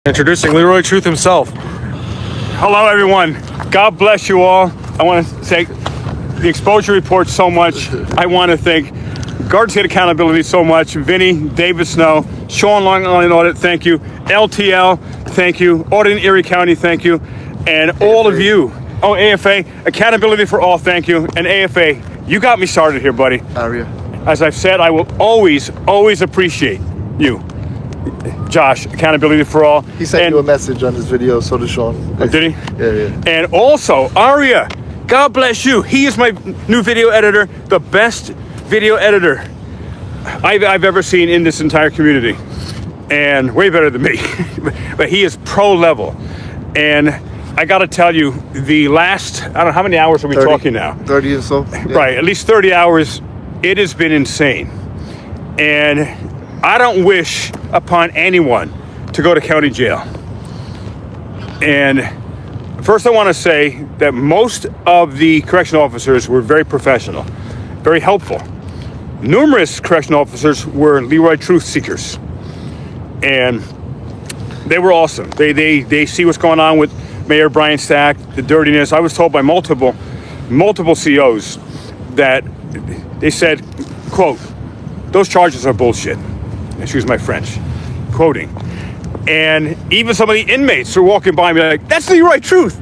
Introducing Leroy Truth himself. Hello, everyone. God bless you all. I want to thank the exposure report so much. I want to thank Garden State Accountability so much. Vinny, David Snow, Sean Long Island Audit, thank you. LTL, thank you. Audit in Erie County, thank you. And all of you. Oh, AFA, Accountability for All, thank you. And AFA, you got me started here, buddy. Aria. As I've said, I will always appreciate you. Josh, Accountability for All. He sent you a message on his video, so did Sean. Oh, did he? Yeah. And also, Aria, God bless you. He is my new video editor, the best video editor I've ever seen in this entire community. And way better than me. But he is pro level. And I got to tell you, the last, I don't know, how many hours are we 30, talking now? 30 or so. Yeah. Right, at least 30 hours. It has been insane. And I don't wish upon anyone to go to county jail. And first I want to say that most of the correctional officers were very professional, very helpful. Numerous correctional officers were Leroy Truth seekers. And they were awesome. They see what's going on with Mayor Brian Stack, the dirtiness. I was told by multiple COs that they said, quote, "Those charges are bullshit." Excuse my French, quoting. And even some of the inmates were walking by me like, "That's the right truth."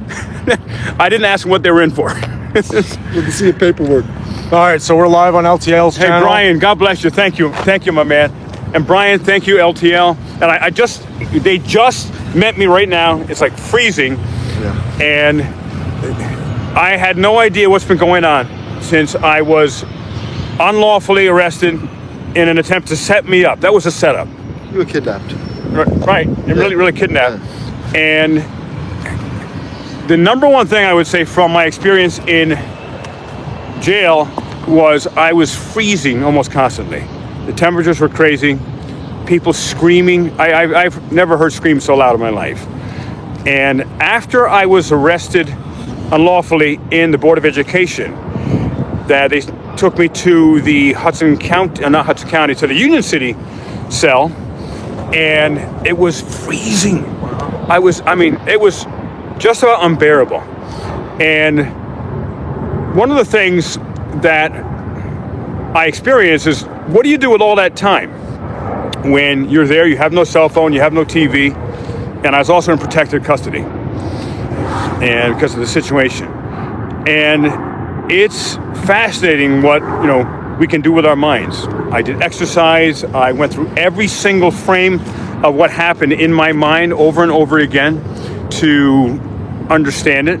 I didn't ask them what they were in for. Good to see your paperwork. All right, so we're live on LTL's Hey, channel. Brian, God bless you. Thank you, my man. And Brian, thank you, LTL. And they just met me right now. It's like freezing. Yeah. And I had no idea what's been going on since I was unlawfully arrested in an attempt to set me up. That was a setup. You were kidnapped. Right. And really kidnapped. Yeah. And the number one thing I would say from my experience in jail was I was freezing almost constantly. The temperatures were crazy. People screaming. I've never heard screams so loud in my life. And after I was arrested unlawfully in the Board of Education, that they took me to the Hudson County, to the Union City cell, and it was freezing. It was just about unbearable. And one of the things that I experienced is, what do you do with all that time? When you're there, you have no cell phone, you have no TV, and I was also in protected custody, and because of the situation. And it's fascinating what we can do with our minds. I did exercise. I went through every single frame of what happened in my mind over and over again to understand it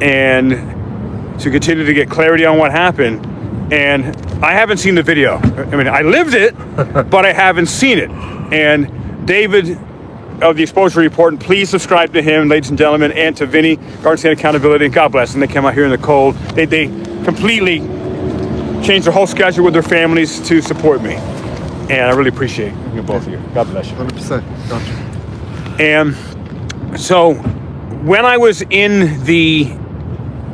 and to continue to get clarity on what happened. And I haven't seen the video. I mean, I lived it, but I haven't seen it. And David of the Exposure Report, and please subscribe to him, ladies and gentlemen, and to Vinny, Garden State Accountability, and God bless them. They came out here in the cold. They completely changed their whole schedule with their families to support me. And I really appreciate you, both of you. God bless you. 100%. Gotcha. And so when I was in the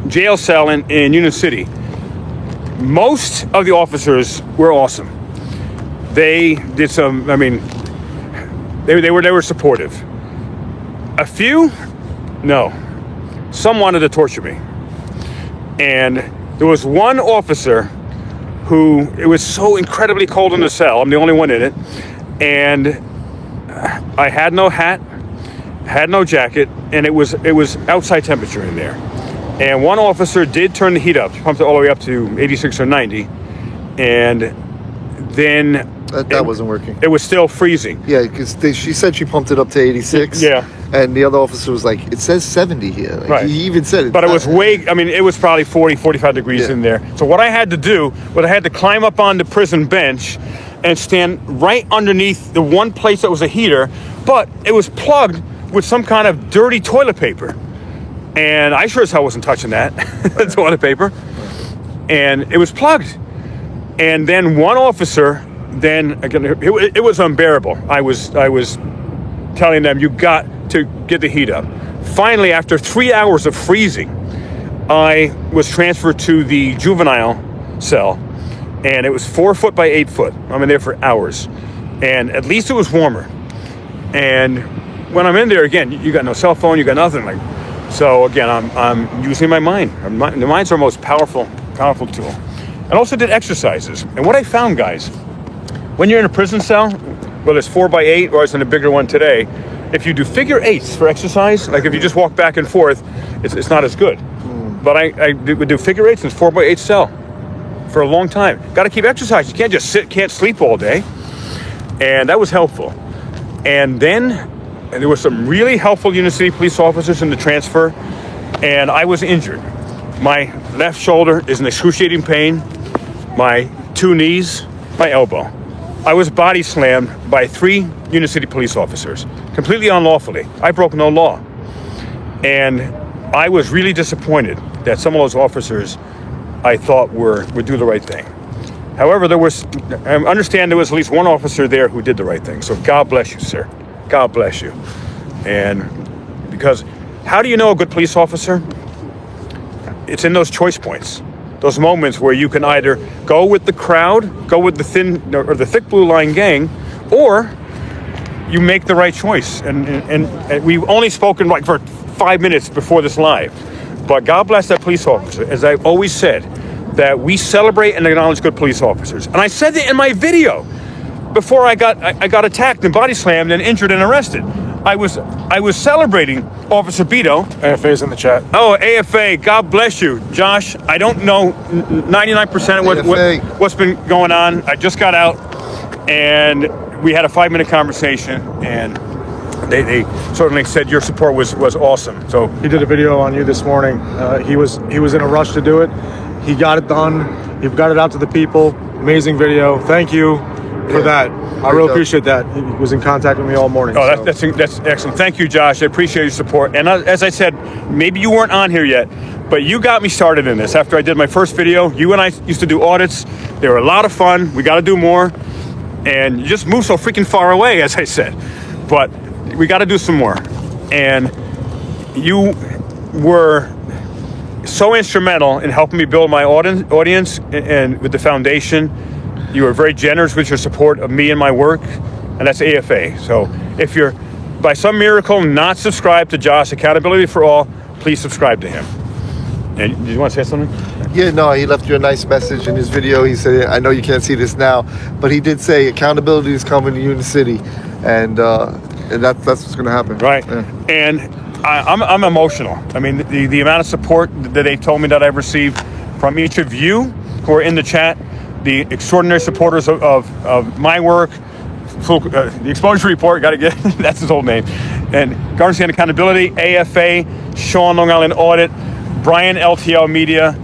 jail cell in Union City, most of the officers were awesome. They did some, they were supportive. A few, no. Some wanted to torture me. And there was one officer who, it was so incredibly cold in the cell, I'm the only one in it, and I had no hat, had no jacket, and it was outside temperature in there. And one officer did turn the heat up, pumped it all the way up to 86 or 90, and then that wasn't working. It was still freezing. Yeah, because she said she pumped it up to 86. Yeah. And the other officer was like, it says 70 here. Like, right. He even said it. But it was it was probably 40, 45 degrees in there. So what I had to do was I had to climb up on the prison bench and stand right underneath the one place that was a heater, but it was plugged with some kind of dirty toilet paper. And I sure as hell wasn't touching that toilet paper. And it was plugged. And then one officer, then again, it was unbearable. I was telling them, you got to get the heat up. Finally, after 3 hours of freezing, I was transferred to the juvenile cell, and it was 4 foot by 8 foot. I'm in there for hours, and at least it was warmer. And when I'm in there, again, you got no cell phone, you got nothing. Like, so again, I'm using my mind. The mind's our most powerful tool. And also did exercises. And what I found, guys, when you're in a prison cell, whether it's 4x8 or it's in a bigger one today, if you do figure eights for exercise, like if you just walk back and forth, it's not as good. But I would do figure eights in 4x8 cell for a long time. Got to keep exercise. You can't just sit, can't sleep all day. And that was helpful. And then there were some really helpful Union City police officers in the transfer, and I was injured. My left shoulder is in excruciating pain, my 2 knees, my elbow. I was body slammed by 3 Union City police officers, completely unlawfully. I broke no law. And I was really disappointed that some of those officers I thought would do the right thing. However, I understand there was at least one officer there who did the right thing. So God bless you, sir. God bless you. And because how do you know a good police officer? It's in those choice points, those moments where you can either go with the crowd, go with the thin or the thick blue line gang, or you make the right choice. And we've only spoken like for 5 minutes before this live, but God bless that police officer. As I've always said, that we celebrate and acknowledge good police officers. And I said that in my video before I got attacked and body slammed and injured and arrested. I was celebrating Officer Beto. AFA's in the chat. Oh, AFA, God bless you. Josh, I don't know 99% of what's been going on. I just got out and we had a 5-minute conversation, and they certainly said your support was awesome. So He did a video on you this morning. He was in a rush to do it. He got it done. He got it out to the people. Amazing video. Thank you for that. I really appreciate that. He was in contact with me all morning. Oh, that's excellent. Thank you, Josh. I appreciate your support. And as I said, maybe you weren't on here yet, but you got me started in this. After I did my first video, you and I used to do audits. They were a lot of fun. We got to do more. And you just moved so freaking far away, as I said. But we got to do some more. And you were so instrumental in helping me build my audience and with the foundation. You were very generous with your support of me and my work, and that's AFA. So if you're, by some miracle, not subscribed to Josh Accountability for All, please subscribe to him. And did you want to say something? Yeah, no, he left you a nice message in his video. He said, I know you can't see this now, but he did say accountability is coming to Union City, and that's what's going to happen. Right. Yeah. And I'm emotional. I mean, the amount of support that they've told me that I've received from each of you who are in the chat, the extraordinary supporters of my work, the Exposure Report, got to get, that's his old name, and Governance and Accountability, AFA, Sean Long Island Audit, Brian LTL Media,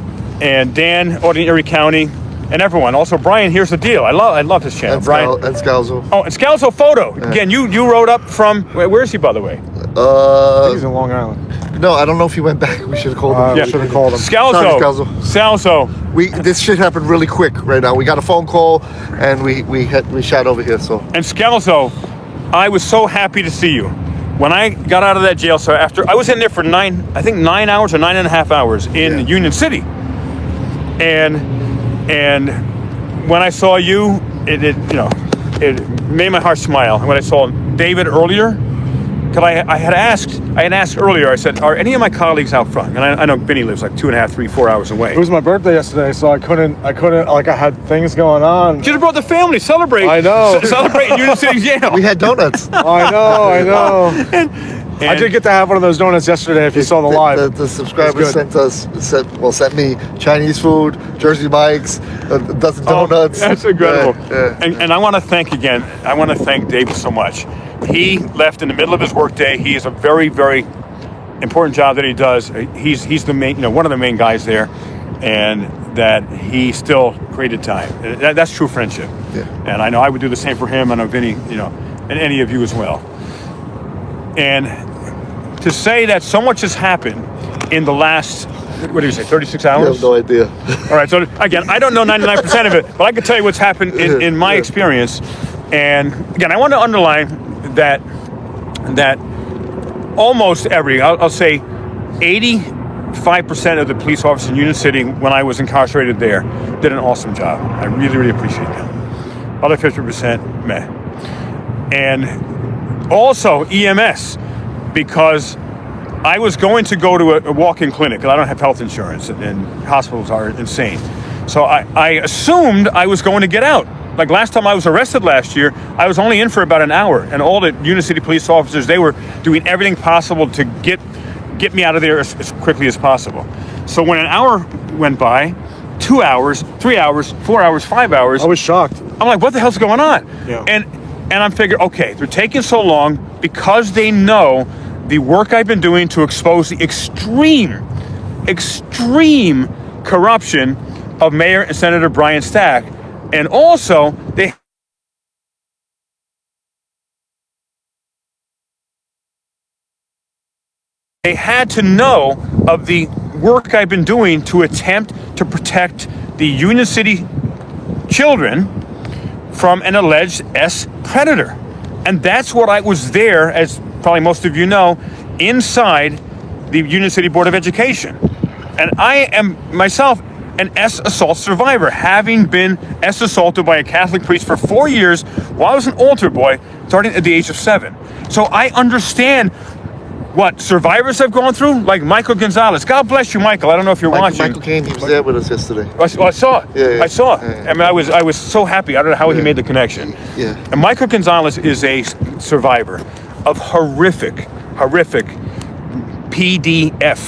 and Dan Auditing Erie County, and everyone. Also, Brian, here's the deal. I love his channel. And Brian. And Scalzo. Oh, and Scalzo Photo. Yeah. Again, you wrote up from, where is he, by the way? I think he's in Long Island. No, I don't know if he went back. We should have called him. Yeah, should have called him. Scalzo. This shit happened really quick right now. We got a phone call and we shot over here. So. And Scalzo, I was so happy to see you. When I got out of that jail cell, after I was in there for 9 hours or 9.5 hours in Union City, and when I saw you, it made my heart smile. And when I saw David earlier, because I had asked earlier, I said, are any of my colleagues out front? And I know Benny lives like 2.5, 3, 4 hours away. It was my birthday yesterday, so I couldn't, like I had things going on. You should have brought the family, celebrate. I know. Celebrate in Union City Jail. We had donuts. I know. And I did get to have one of those donuts yesterday if you saw the live. The subscribers sent me Chinese food, Jersey Mike's, a dozen donuts. That's incredible. Yeah. And I want to thank David so much. He left in the middle of his workday. He is a very, very important job that he does. He's the main, one of the main guys there, and that he still created time. That's true friendship. Yeah. And I know I would do the same for him. I know Vinny, and any of you as well. And to say that so much has happened in the last, 36 hours? I have no idea. All right, so again, I don't know 99% of it, but I can tell you what's happened in my experience. And again, I want to underline that almost I'll say 85% of the police officers in Union City when I was incarcerated there did an awesome job. I really, really appreciate that. Other 50%, meh. And also EMS. because I was going to go to a walk-in clinic, because I don't have health insurance, and hospitals are insane. So I assumed I was going to get out. Like last time I was arrested last year, I was only in for about an hour, and all the Union City police officers, they were doing everything possible to get me out of there as quickly as possible. So when an hour went by, 2 hours, 3 hours, 4 hours, 5 hours, I was shocked. I'm like, what the hell's going on? Yeah. And I'm figuring, okay, they're taking so long because they know the work I've been doing to expose the extreme corruption of Mayor and Senator Brian Stack. And also, they had to know of the work I've been doing to attempt to protect the Union City children from an alleged S predator. And that's what I was there, as probably most of you know, inside the Union City Board of Education. And I am myself an S assault survivor, having been S assaulted by a Catholic priest for 4 years while I was an altar boy, starting at the age of 7. So I understand what survivors have gone through, like Michael Gonzalez. God bless you, Michael. I don't know if you're watching. Michael came. He was there with us yesterday. I saw. Yeah. I saw. I mean, I was so happy. I don't know how he made the connection. Yeah. And Michael Gonzalez is a survivor of horrific PDF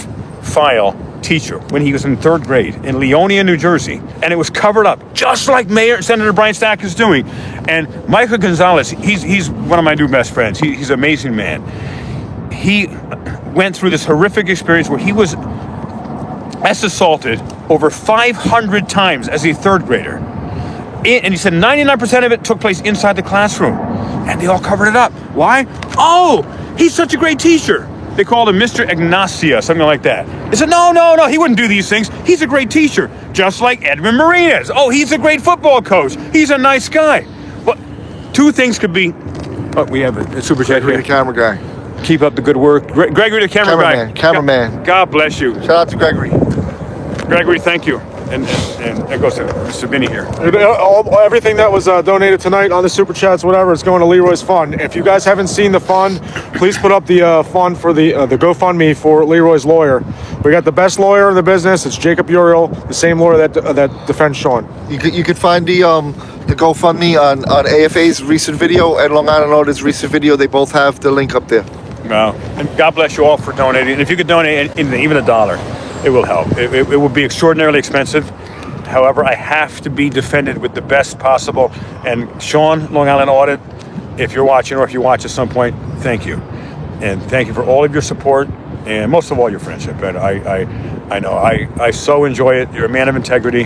file teacher when he was in 3rd grade in Leonia, New Jersey, and it was covered up just like Senator Brian Stack is doing. And Michael Gonzalez, he's one of my new best friends. He's an amazing man. He went through this horrific experience where he was assaulted over 500 times as a 3rd grader. And he said 99% of it took place inside the classroom. And they all covered it up. Why? Oh, he's such a great teacher. They called him Mr. Ignacia, something like that. They said, no, he wouldn't do these things. He's a great teacher, just like Edwin Marinas. Oh, he's a great football coach. He's a nice guy. But 2 things could be... Oh, we have a super chat here. The camera guy. Keep up the good work. Gregory, the cameraman. Cameraman. God bless you. Shout out to Gregory. Gregory, thank you. And that goes to Mr. Vinny here. Everything that was donated tonight on the super chats, whatever, it's going to Leroy's fund. If you guys haven't seen the fund, please put up the fund for the GoFundMe for Leroy's lawyer. We got the best lawyer in the business. It's Jacob Uriel, the same lawyer that defends Sean. You could find the GoFundMe on AFA's recent video and Long Island Audit's recent video. They both have the link up there. No, and God bless you all for donating. And if you could donate even $1, it will help. It will be extraordinarily expensive. However, I have to be defended with the best possible. And Sean, Long Island Audit, if you're watching or if you watch at some point, thank you. And thank you for all of your support and most of all your friendship. And I know I so enjoy it. You're a man of integrity.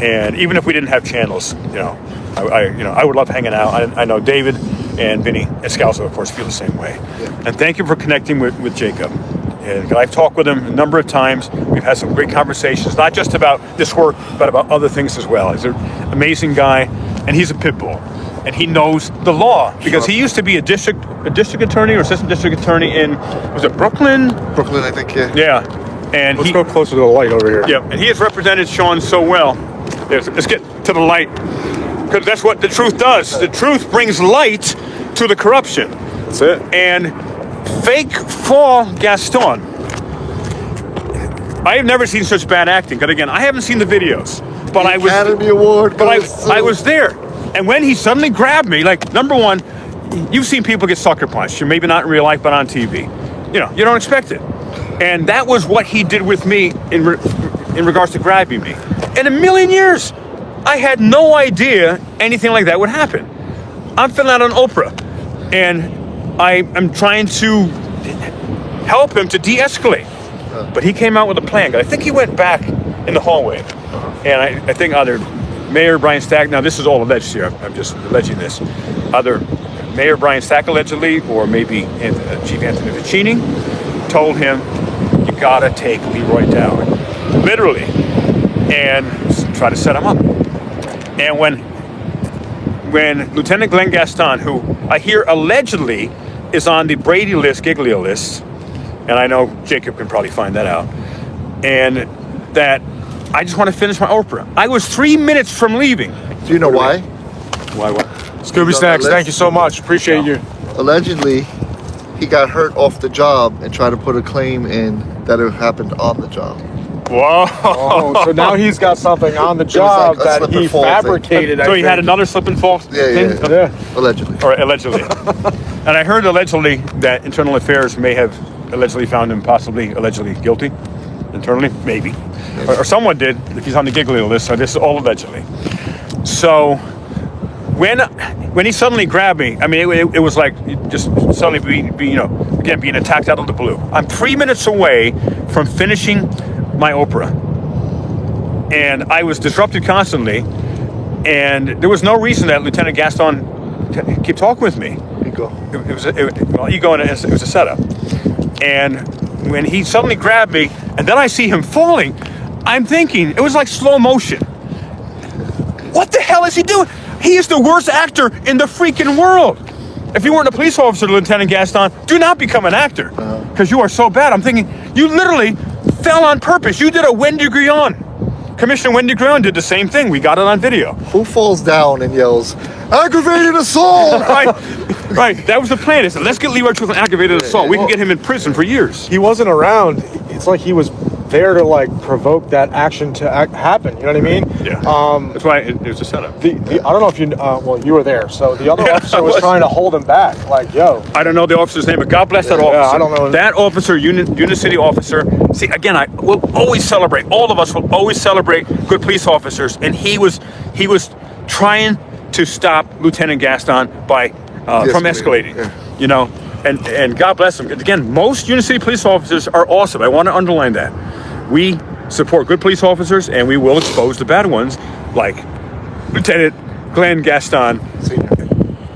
And even if we didn't have channels, I would love hanging out. I know David and Vinny Escalzo, of course, feel the same way. Yeah. And thank you for connecting with Jacob. And I've talked with him a number of times. We've had some great conversations, not just about this work, but about other things as well. He's an amazing guy, and he's a pit bull. And he knows the law because he used to be a district attorney or assistant district attorney in, was it Brooklyn? Brooklyn, I think, yeah. Yeah. And Let's go closer to the light over here. Yeah, and he has represented Sean so well. Let's get to the light, because that's what the truth does. The truth brings light to the corruption. That's it. And fake fall Gaston. I have never seen such bad acting. But again, I haven't seen the videos, but I was Academy Award. But I was there. And when he suddenly grabbed me, like, number one, you've seen people get sucker punched. Maybe not in real life, but on TV. You don't expect it. And that was what he did with me in regards to grabbing me. In a million years, I had no idea anything like that would happen. I'm filling out on Oprah, and I am trying to help him to de-escalate. But he came out with a plan. I think he went back in the hallway, and I think either Mayor Brian Stack, now this is all alleged here, I'm just alleging this, either Mayor Brian Stack allegedly, or maybe Chief Anthony Vicini, told him, you gotta take Leroy down, literally, and try to set him up. And when Lieutenant Glenn Gaston, who I hear allegedly is on the Brady list, Giglio list, and I know Jacob can probably find that out, and that I just want to finish my Oprah. I was 3 minutes from leaving. Do you know why? Why what? Scooby Snacks, thank you so much. Appreciate you. Allegedly, he got hurt off the job and tried to put a claim in that it happened on the job. Whoa. Oh, so now he's got something on the job like a that slip he and fall thing. fabricated. So he had another slip and fall thing? Yeah. Allegedly. Or allegedly. And I heard allegedly that Internal Affairs may have allegedly found him allegedly guilty. Internally, maybe. Or someone did, if he's on the giggly list, so this is all allegedly. So when he suddenly grabbed me, I mean, it was like just suddenly being attacked out of the blue. I'm 3 minutes away from finishing my opera, and I was disrupted constantly, and there was no reason that Lieutenant Gaston keep talking with me. Ego. Ego, and it was a setup. And when he suddenly grabbed me, and then I see him falling, I'm thinking, it was like slow motion. What the hell is he doing? He is the worst actor in the freaking world. If you weren't a police officer, Lieutenant Gaston, do not become an actor, because you are so bad. I'm thinking, you literally fell on purpose. You did a Wendy Grillon. Commissioner Wendy Grillon did the same thing. We got it on video. Who falls down and yells, aggravated assault? Right. That was the plan. They said, let's get Leroy to an aggravated assault. We can get him in prison for years. He wasn't around. It's like he was there to like provoke that action to happen. You know what I mean? Yeah. That's why it was a setup. I don't know if you. Well, you were there. So the other officer was trying to hold him back. Like, yo. I don't know the officer's name, but God bless that officer. I don't know. That officer, Unit City officer. See, again, I will always celebrate. All of us will always celebrate good police officers, and he was trying to stop Lieutenant Gaston from escalating. Yeah. You know, and God bless him. Again, most Unit City police officers are awesome. I want to underline that. We support good police officers, and we will expose the bad ones, like Lieutenant Glenn Gaston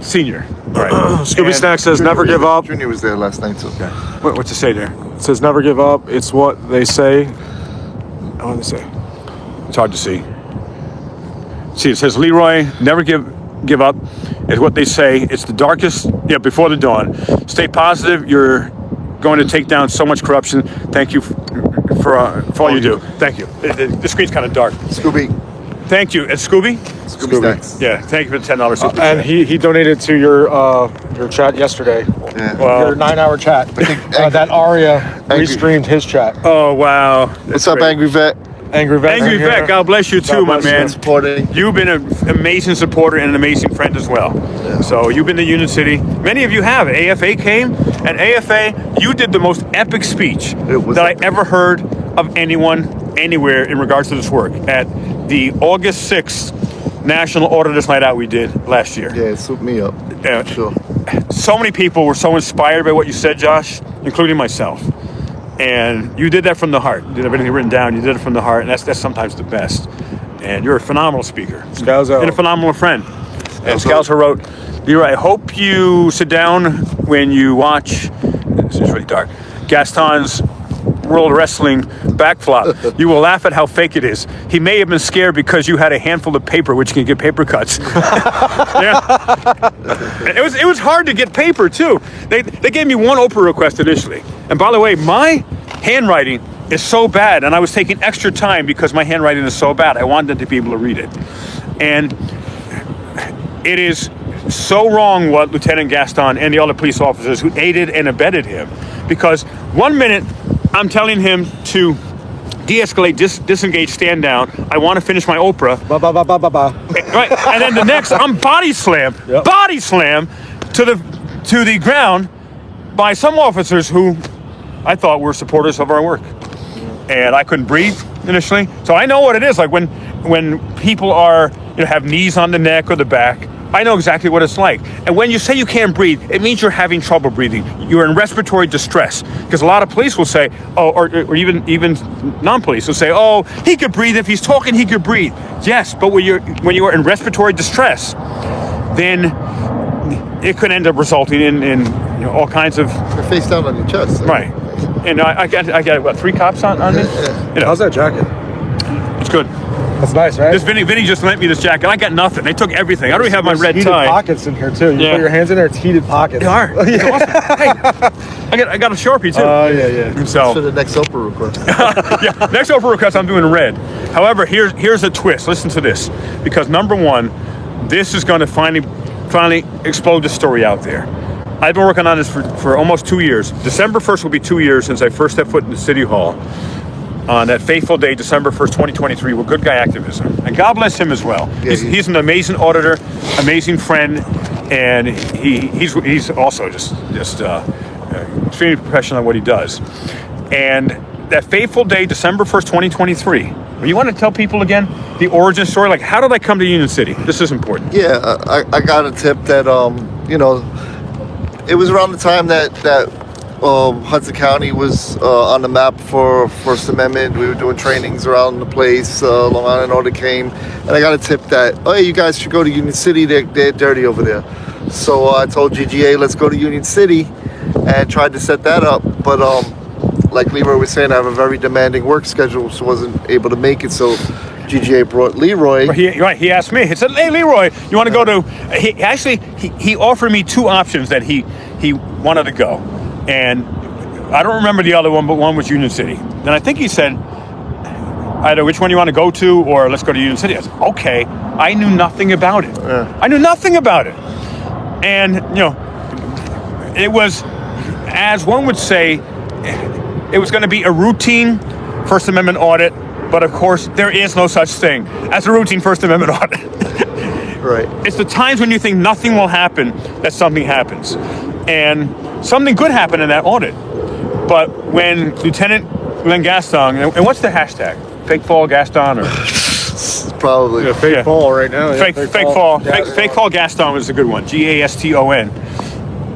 Senior. Right. Scooby Snack says, never give up. Junior was there last night too. Okay. What's it say there? It says, never give up. It's what they say. What do they say? It's hard to see. See, it says, Leroy, never give up. Is what they say. It's the darkest, before the dawn. Stay positive. You're going to take down so much corruption. Thank you for all you do. Thank you. The screen's kind of dark. Scooby. Thank you. And Scooby? Scooby Snacks. Yeah, thank you for the $10 super And chat. he donated to your chat yesterday. Yeah. Wow. Your 9-hour chat. That Aria restreamed his chat. Oh, wow. What's up, Angry Vet? Angry Vet. Angry Vet, God bless you too, my bless you. man. Supporting. You've been an amazing supporter and an amazing friend as well. Yeah. So you've been to Union City. Many of you have. AFA came, and AFA, you did the most epic speech that I ever heard of anyone, anywhere in regards to this work at the August 6th National Auditors Night Out we did last year. Yeah, it suited me up. Yeah. Sure. So many people were so inspired by what you said, Josh, including myself. And you did that from the heart. You did everything written down. You did it from the heart, and that's sometimes the best. And you're a phenomenal speaker. Scalzo. And a phenomenal friend. And Scalzo wrote, Leroy, I hope you sit down when you watch, this is really dark, Gaston's World Wrestling backflop. You will laugh at how fake it is. He may have been scared because you had a handful of paper, which can get paper cuts. Yeah. It was hard to get paper too. They gave me one Oprah request initially. And by the way, my handwriting is so bad, and I was taking extra time because my handwriting is so bad. I wanted them to be able to read it. And it is so wrong what Lieutenant Gaston and the other police officers who aided and abetted him. Because 1 minute, I'm telling him to de-escalate, disengage, stand down. I want to finish my Oprah. Right, and then the next, I'm body slam to the ground by some officers who I thought were supporters of our work, and I couldn't breathe initially. So I know what it is like when people are have knees on the neck or the back. I know exactly what it's like. And when you say you can't breathe, it means you're having trouble breathing. You're in respiratory distress. Because a lot of police will say, or even non-police will say, oh, he could breathe. If he's talking, he could breathe. Yes, but when you're in respiratory distress, then it could end up resulting in all kinds of... You're face down on your chest. Right. And I got what, 3 cops on this? Yeah. How's that jacket? It's good. That's nice, right? This Vinny just lent me this jacket. I got nothing. They took everything. I don't even have my red heated tie. Pockets in here too. You put your hands in there. It's heated pockets. They are. It's awesome. Hey, I got a Sharpie too. Yeah. So For the next Oprah request. yeah, next Oprah request I'm doing red. However, here's a twist. Listen to this, because number one, this is going to finally explode the story out there. I've been working on this for almost 2 years. December 1st will be 2 years since I first stepped foot in the City Hall on that fateful day, December 1st, 2023, with Good Guy Activism. And God bless him as well. Yeah, he's an amazing auditor, amazing friend, and he's also just extremely professional at what he does. And that fateful day, December 1st, 2023, you want to tell people again the origin story? Like, how did I come to Union City? This is important. Yeah, I got a tip that, you know, it was around the time that Hudson County was on the map for First Amendment. We were doing trainings around the place. Long Island order came, and I got a tip that, oh, hey, you guys should go to Union City. They're dirty over there. So I told GGA, let's go to Union City, and tried to set that up. But like Leroy was saying, I have a very demanding work schedule, so wasn't able to make it. So GGA brought Leroy. He asked me. He said, "Hey, Leroy, you want to go to?" He offered me two options that he wanted to go, and I don't remember the other one, but one was Union City. Then I think he said, either which one you want to go to, or let's go to Union City. I said, okay. I knew nothing about it. Yeah. I knew nothing about it, and it was, as one would say, it was going to be a routine First Amendment audit. But of course, there is no such thing as a routine First Amendment audit. Right. It's the times when you think nothing will happen that something happens. And something good happened in that audit. But when Lieutenant Glenn Gaston, and what's the hashtag? Fake fall Gaston? Or Probably. Yeah, fake fall right now. Yeah, fake fall Gaston was a good one. Gaston.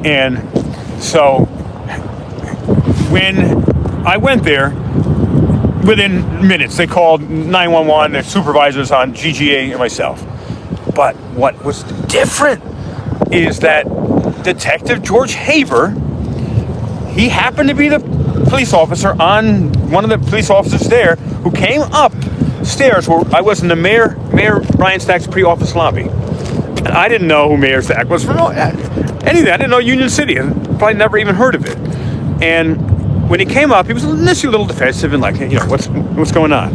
And so when I went there, within minutes, they called 911, their supervisors on GGA and myself. But what was different is that Detective George Haber, he happened to be the police officer one of the police officers there who came upstairs where I was in the Mayor Brian Stack's pre-office lobby. And I didn't know who Mayor Stack was from anything. I didn't know Union City. I probably never even heard of it. And when he came up, he was initially a little defensive and like, what's going on?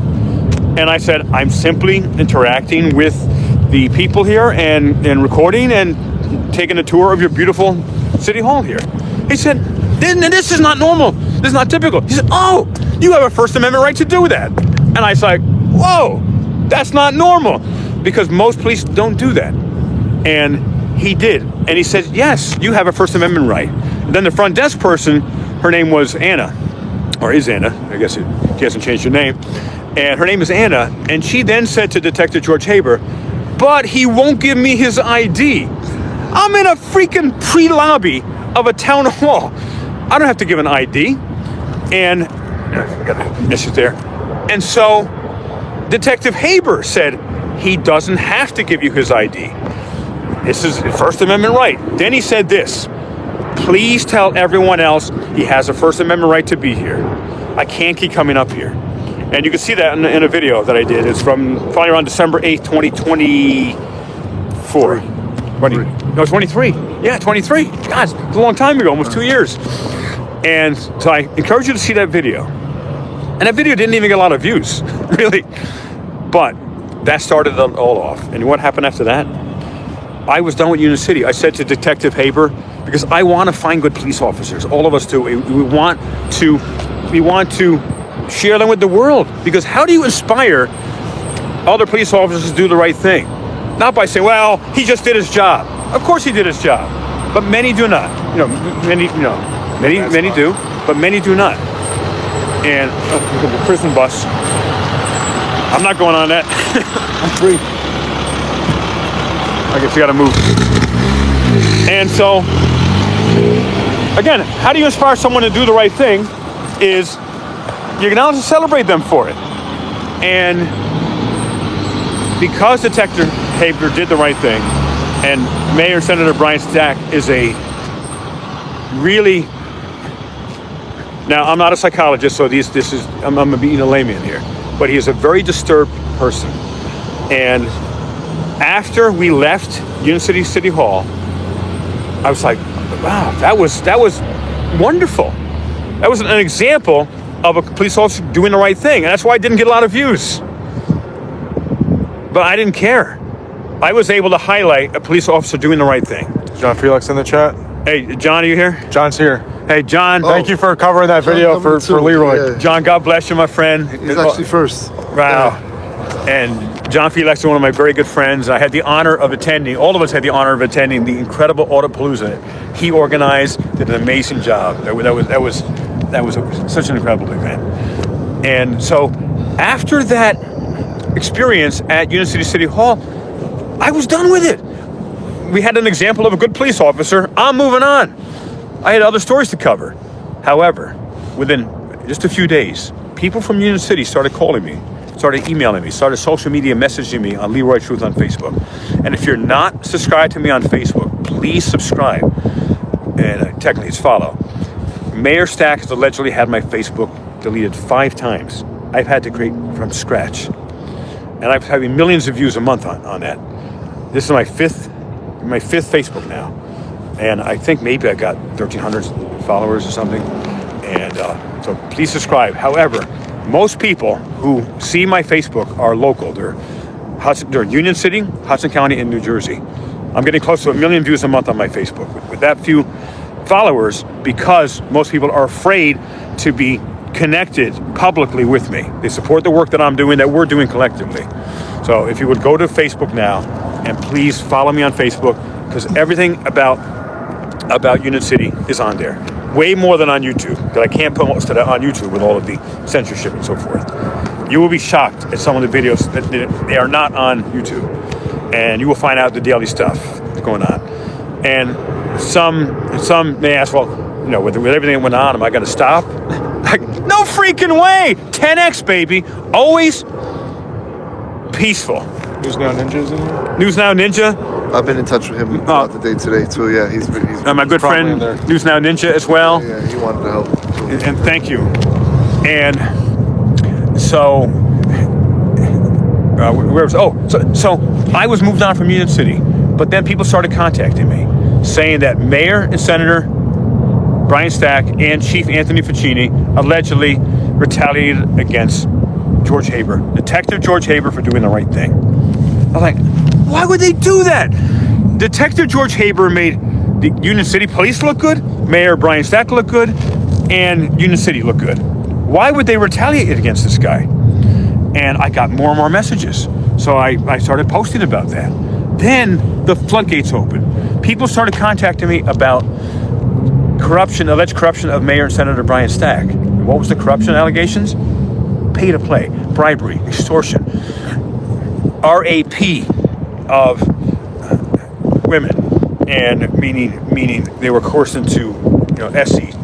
And I said, I'm simply interacting with the people here and recording and taking a tour of your beautiful City Hall here. He said, this is not normal. This is not typical. He said, oh, you have a First Amendment right to do that. And I was like, whoa, that's not normal, because most police don't do that. And he did. And he said, yes, you have a First Amendment right. And then the front desk person, her name was Anna, or is Anna. I guess she hasn't changed her name. And her name is Anna. And she then said to Detective George Haber, but he won't give me his ID. I'm in a freaking pre-lobby of a town hall. I don't have to give an ID. And I got an issue there. And so Detective Haber said he doesn't have to give you his ID. This is a First Amendment right. Then he said this: please tell everyone else he has a First Amendment right to be here. I can't keep coming up here. And you can see that in a video that I did. It's from probably around December 8th, 2024. 23. Yeah, 23. God, it's a long time ago, almost 2 years. And so I encourage you to see that video. And that video didn't even get a lot of views, really. But that started it all off. And what happened after that? I was done with Union City. I said to Detective Haber, because I want to find good police officers. All of us do. We want to share them with the world. Because how do you inspire other police officers to do the right thing? Not by saying, well, he just did his job. Of course he did his job. But many do not. Many do, but many do not. And the prison bus. I'm not going on that. I'm free. I guess you gotta move. And so, again, how do you inspire someone to do the right thing is you can also celebrate them for it. And because Detective Haber did the right thing, and Mayor Senator Brian Stack is a really, now I'm not a psychologist, so I'm gonna be a layman here, but he is a very disturbed person. And after we left Union City Hall, I was like, wow, that was wonderful. That was an example of a police officer doing the right thing. And that's why I didn't get a lot of views. But I didn't care. I was able to highlight a police officer doing the right thing. John Felix in the chat. Hey, John, are you here? John's here. Hey, John. Thank you for covering that video for Leroy. Yeah. John, God bless you, my friend. He's actually first. Wow. And John Felix is one of my very good friends. I had the honor of attending, all of us had the honor of attending the incredible Autopalooza. He organized, did an amazing job. That was such an incredible event. And so after that experience at Union City Hall, I was done with it. We had an example of a good police officer. I'm moving on. I had other stories to cover. However, within just a few days, people from Union City started calling me, started emailing me, started social media messaging me on Leroy Truth on Facebook. And if you're not subscribed to me on Facebook, please subscribe. And technically it's follow. Mayor Stack has allegedly had my Facebook deleted 5 times. I've had to create from scratch. And I'm having millions of views a month on that. This is my fifth Facebook now. And I think maybe I got 1,300 followers or something. And so please subscribe. However, most people who see my Facebook are local. They're Union City, Hudson County, and New Jersey. I'm getting close to 1 million views a month on my Facebook with that few followers, because most people are afraid to be connected publicly with me. They support the work that I'm doing, that we're doing collectively. So if you would go to Facebook now and please follow me on Facebook, because everything about Union City is on there. Way more than on YouTube, that I can't post it on YouTube with all of the censorship and so forth. You will be shocked at some of the videos that they are not on YouTube. And you will find out the daily stuff that's going on. And some may ask, well, you know, with everything that went on, am I going to stop? Like, no freaking way! 10x, baby. Always peaceful. News Now Ninja's in here? News Now Ninja. I've been in touch with him throughout the day today too. Yeah, he's My good friend, News Now Ninja as well. Yeah, he wanted to help. And thank you. And so, so I was moved on from Union City, but then people started contacting me, saying that Mayor and Senator Brian Stack and Chief Anthony Ficini allegedly retaliated against George Haber, Detective George Haber, for doing the right thing. I was like, why would they do that? Detective George Haber made the Union City Police look good, Mayor Brian Stack look good, and Union City look good. Why would they retaliate against this guy? And I got more and more messages. So I started posting about that. Then the floodgates opened. People started contacting me about corruption, alleged corruption of Mayor and Senator Brian Stack. What was the corruption allegations? Pay to play, bribery, extortion, RAP of women, and meaning they were coerced into, SC, ...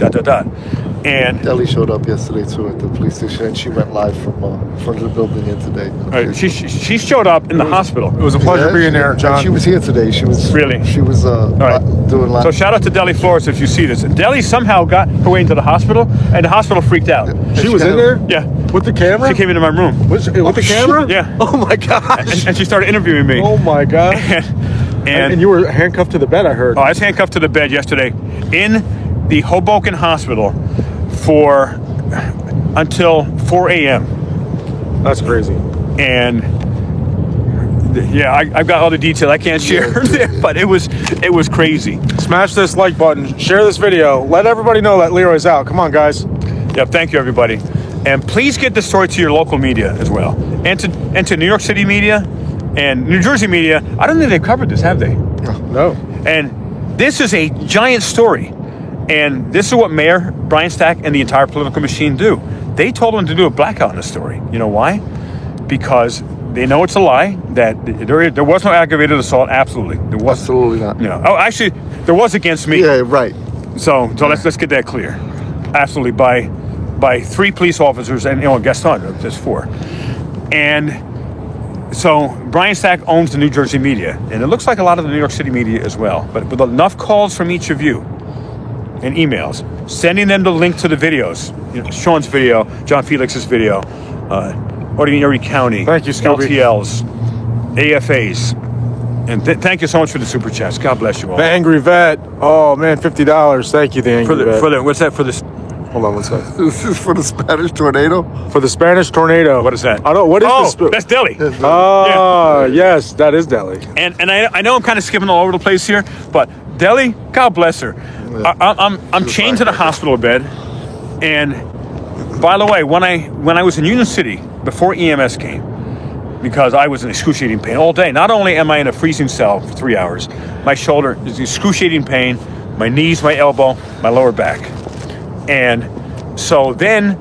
And Ellie showed up yesterday too at the police station, and she went live from front of the building here today. She showed up in the hospital. It was a pleasure being there, John. She was here today. She was Really? She was doing live. So shout out to Deli Flores if you see this. Deli somehow got her way into the hospital, and the hospital freaked out. She was in there? Yeah. With the camera? She came into my room. With the camera? Yeah. Oh my gosh. And she started interviewing me. Oh my god. And you were handcuffed to the bed, I heard. I was handcuffed to the bed yesterday in the Hoboken Hospital for until 4 a.m. That's crazy. And yeah, I've got all the details I can't share there, but it was crazy. Smash this like button, share this video, let everybody know that Leroy's out. Come on, guys. Yeah, thank you, everybody. And please get this story to your local media as well, and to New York City media and New Jersey media. I don't think they've covered this, have they? No. And this is a giant story. And this is what Mayor Brian Stack and the entire political machine do. They told him to do a blackout in the story. You know why? Because they know it's a lie, that there was no aggravated assault. Absolutely. There was. Absolutely not. Oh, actually, there was against me. Yeah, right. So let's get that clear. Absolutely, by 3 police officers and Gaston, there's 4. And so Brian Stack owns the New Jersey media, and it looks like a lot of the New York City media as well. But with enough calls from each of you and emails, sending them the link to the videos, Sean's video, John Felix's video, Ordinary County, thank you, Scooby. LTLs, AFAs, and thank you so much for the super chats. God bless you all. The Angry Vet. Oh man, $50. Thank you, the Angry Vet. What's that for this? Hold on one second. This is for the Spanish tornado. For the Spanish tornado. What is that? I don't. What is this? That's Deli. Oh, yes, that is Deli. And I know I'm kind of skipping all over the place here, but Deli, God bless her. I'm chained to the hospital bed, and by the way, when I was in Union City before EMS came, because I was in excruciating pain all day. Not only am I in a freezing cell for 3 hours, my shoulder is excruciating pain, my knees, my elbow, my lower back. And so then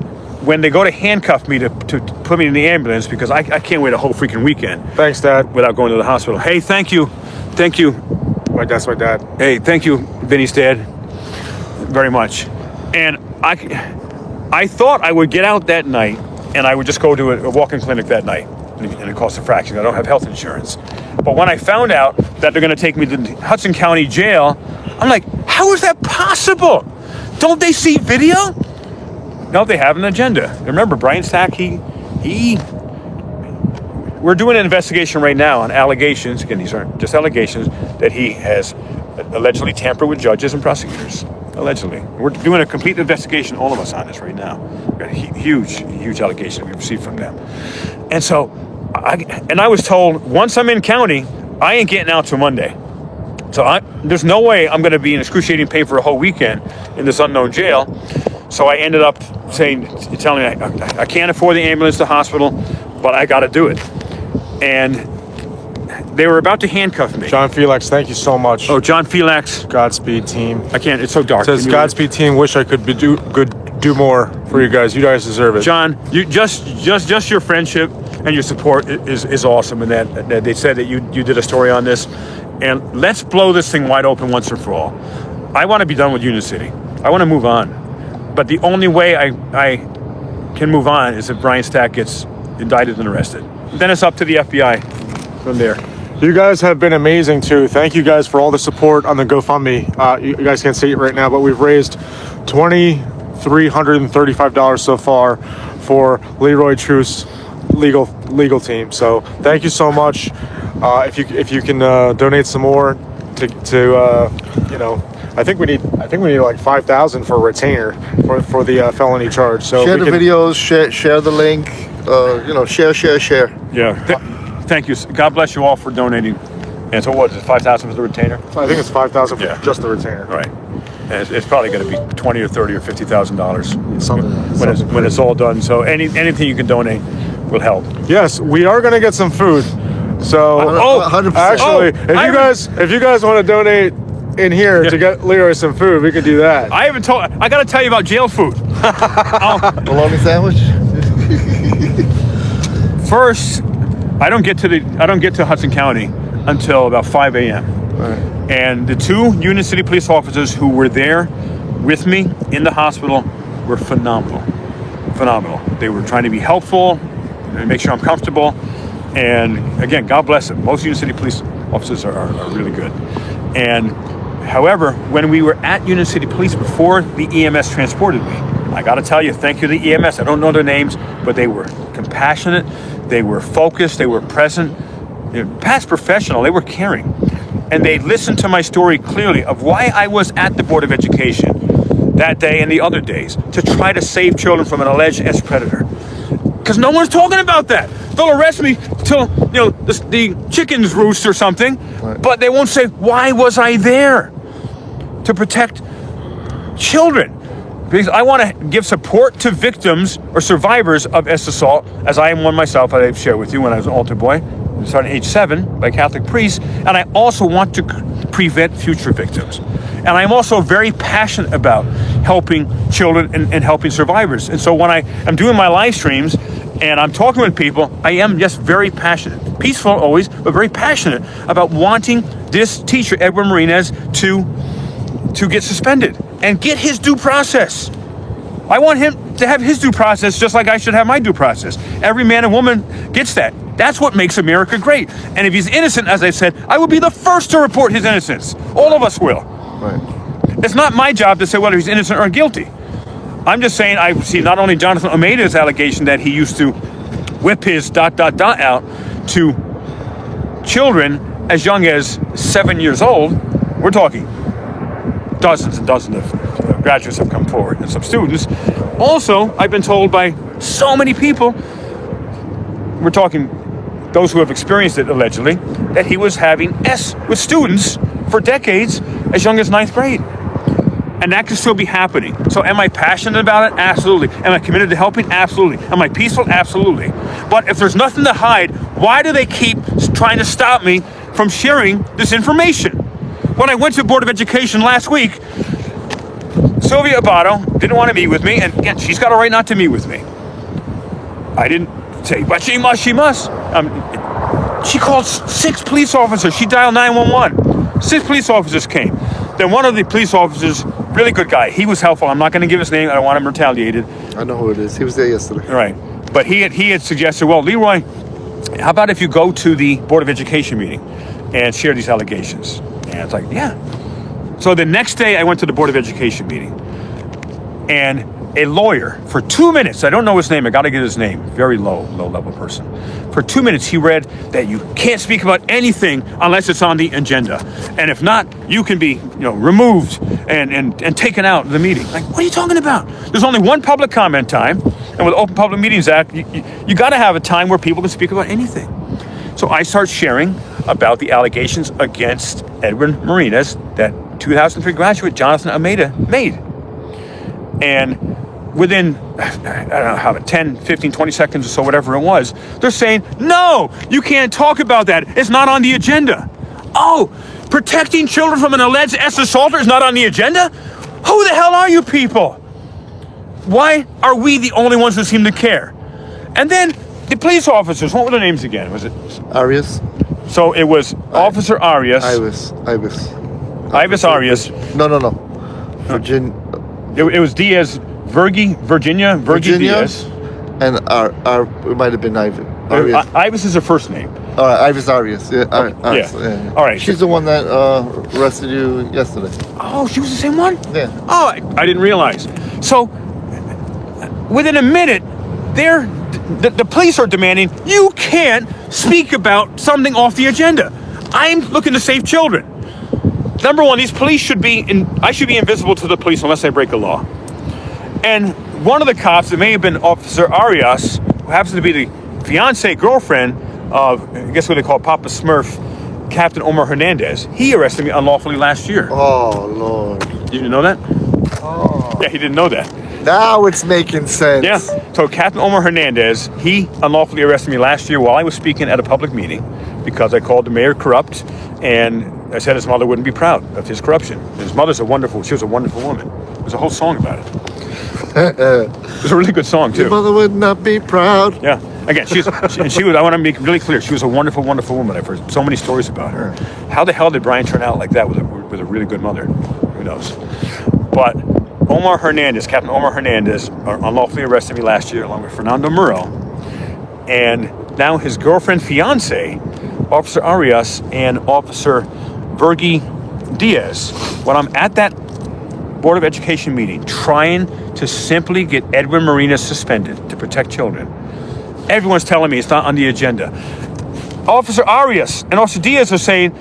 when they go to handcuff me to put me in the ambulance, because I can't wait a whole freaking weekend. Thanks, Dad. Without going to the hospital. Hey, thank you. That's my dad. Hey, thank you, Vinny's dad, very much. And I thought I would get out that night and I would just go to a walk-in clinic that night. And it costs a fraction. I don't have health insurance. But when I found out that they're going to take me to the Hudson County Jail, I'm like, how is that possible? Don't they see video? No, they have an agenda. Remember, Brian Stack, we're doing an investigation right now on allegations, again, these aren't just allegations, that he has allegedly tampered with judges and prosecutors. Allegedly. We're doing a complete investigation, all of us, on this right now. We've got a huge allegation we received from them. And so, I was told, once I'm in county, I ain't getting out till Monday. So there's no way I'm going to be in excruciating pain for a whole weekend in this unknown jail. So I ended up telling me I can't afford the ambulance to the hospital, but I got to do it. And they were about to handcuff me. John Felix, thank you so much. Oh, John Felix. Godspeed, team. I can't. It's so dark. It says Godspeed, team. Wish I could do more for you guys. You guys deserve it. John, you just your friendship and your support is awesome. And that they said that you did a story on this, and let's blow this thing wide open once and for all. I want to be done with Union City. I want to move on, but the only way I can move on is if Brian Stack gets indicted and arrested. Then it's up to the FBI from there. You guys have been amazing too. Thank you guys for all the support on the GoFundMe. You guys can't see it right now, but we've raised $2,335 so far for Leroy Truth's legal team. So thank you so much. If you can donate some more to I think we need like 5,000 for a retainer for the felony charge. So share the videos, share the link. Share. Yeah. Thank you. God bless you all for donating. And so what is it, 5,000 for the retainer? I think it's 5,000 for just the retainer. Right. And it's probably going to be $20 or $30 or $50,000 when it's all done. So anything you can donate will help. Yes, we are going to get some food. So 100%. Actually, if you guys want to donate in here to get Leroy some food, we could do that. I got to tell you about jail food. Bologna sandwich. First, I don't get to Hudson County until about 5 a.m. Right. And the two Union City police officers who were there with me in the hospital were phenomenal. They were trying to be helpful and make sure I'm comfortable. And again, God bless them. Most Union City police officers are really good. And however, when we were at Union City Police before the EMS transported me, I got to tell you, thank you to the EMS. I don't know their names, but they were compassionate. They were focused. They were present. Past professional. They were caring. And they listened to my story clearly of why I was at the Board of Education that day and the other days to try to save children from an alleged S-predator. Because no one's talking about that. They'll arrest me till the chickens roost or something, right. But they won't say, why was I there? To protect children. Because I want to give support to victims or survivors of S assault, as I am one myself, I've shared with you when I was an altar boy, starting at age 7 by Catholic priests, and I also want to prevent future victims. And I'm also very passionate about helping children and helping survivors. And so when I am doing my live streams and I'm talking with people, I am just very passionate. Peaceful always, but very passionate about wanting this teacher, Edward Marinez, to get suspended and get his due process. I want him to have his due process just like I should have my due process. Every man and woman gets that. That's what makes America great. And if he's innocent, as I said, I will be the first to report his innocence. All of us will. Right. It's not my job to say whether he's innocent or guilty. I'm just saying I see not only Jonathan Omeda's allegation that he used to whip his ... out to children as young as 7 years old. We're talking dozens and dozens of graduates have come forward and some students. Also, I've been told by so many people, we're talking those who have experienced it allegedly, that he was having with students for decades as young as 9th grade. And that can still be happening. So am I passionate about it? Absolutely. Am I committed to helping? Absolutely. Am I peaceful? Absolutely. But if there's nothing to hide, why do they keep trying to stop me from sharing this information? When I went to the Board of Education last week, Sylvia Abato didn't want to meet with me, and again, she's got a right not to meet with me. I didn't say, but she must. She called 6 police officers. She dialed 911. 6 police officers came. Then one of the police officers, really good guy, he was helpful. I'm not going to give his name. I don't want him retaliated. I know who it is. He was there yesterday. Right. But he had suggested, well, Leroy, how about if you go to the Board of Education meeting and share these allegations? And it's like, yeah. So the next day I went to the Board of Education meeting, and a lawyer, for 2 minutes, I don't know his name, I got to get his name, very low-level person. For 2 minutes, he read that you can't speak about anything unless it's on the agenda. And if not, you can be removed and taken out of the meeting. Like, what are you talking about? There's only one public comment time, and with the Open Public Meetings Act, you got to have a time where people can speak about anything. So I start sharing about the allegations against Edwin Marinas that 2003 graduate Jonathan Almeida made. And within, I don't know how, 10, 15, 20 seconds or so, whatever it was, they're saying, no, you can't talk about that. It's not on the agenda. Oh, protecting children from an alleged assaulter is not on the agenda? Who the hell are you people? Why are we the only ones who seem to care? And then the police officers, what were their names again? Was it? Arias? So it was Officer Arias. Ibis Arias. No. Virginia. It was Diaz, Virginia Diaz. And it might have been Ivan. Arias. Ibis is her first name. All right, Ibis Arias. Yeah. Yeah. All right. She's the one that arrested you yesterday. Oh, she was the same one? Yeah. Oh, I didn't realize. So within a minute, the police are demanding you can't speak about something off the agenda. I'm looking to save children. Number one, these police I should be invisible to the police unless I break a law. And one of the cops, it may have been Officer Arias, who happens to be the fiancé girlfriend of, I guess what they call Papa Smurf, Captain Omar Hernandez. He arrested me unlawfully last year. Oh, Lord. You didn't know that? Oh. Yeah, he didn't know that. Now it's making sense. Yeah. So Captain Omar Hernandez, he unlawfully arrested me last year while I was speaking at a public meeting because I called the mayor corrupt, and I said his mother wouldn't be proud of his corruption. His mother's she was a wonderful woman. There's a whole song about it. It was a really good song, too. Your mother would not be proud. Yeah. Again, she was, I want to make it really clear, she was a wonderful, wonderful woman. I've heard so many stories about her. How the hell did Brian turn out like that with a really good mother? Who knows? But Captain Omar Hernandez, unlawfully arrested me last year along with Fernando Muro. And now his girlfriend, fiance, Officer Arias, and Officer Virgie Diaz, when I'm at that Board of Education meeting trying to simply get Edwin Marinas suspended to protect children, everyone's telling me it's not on the agenda. Officer Arias and Officer Diaz are saying,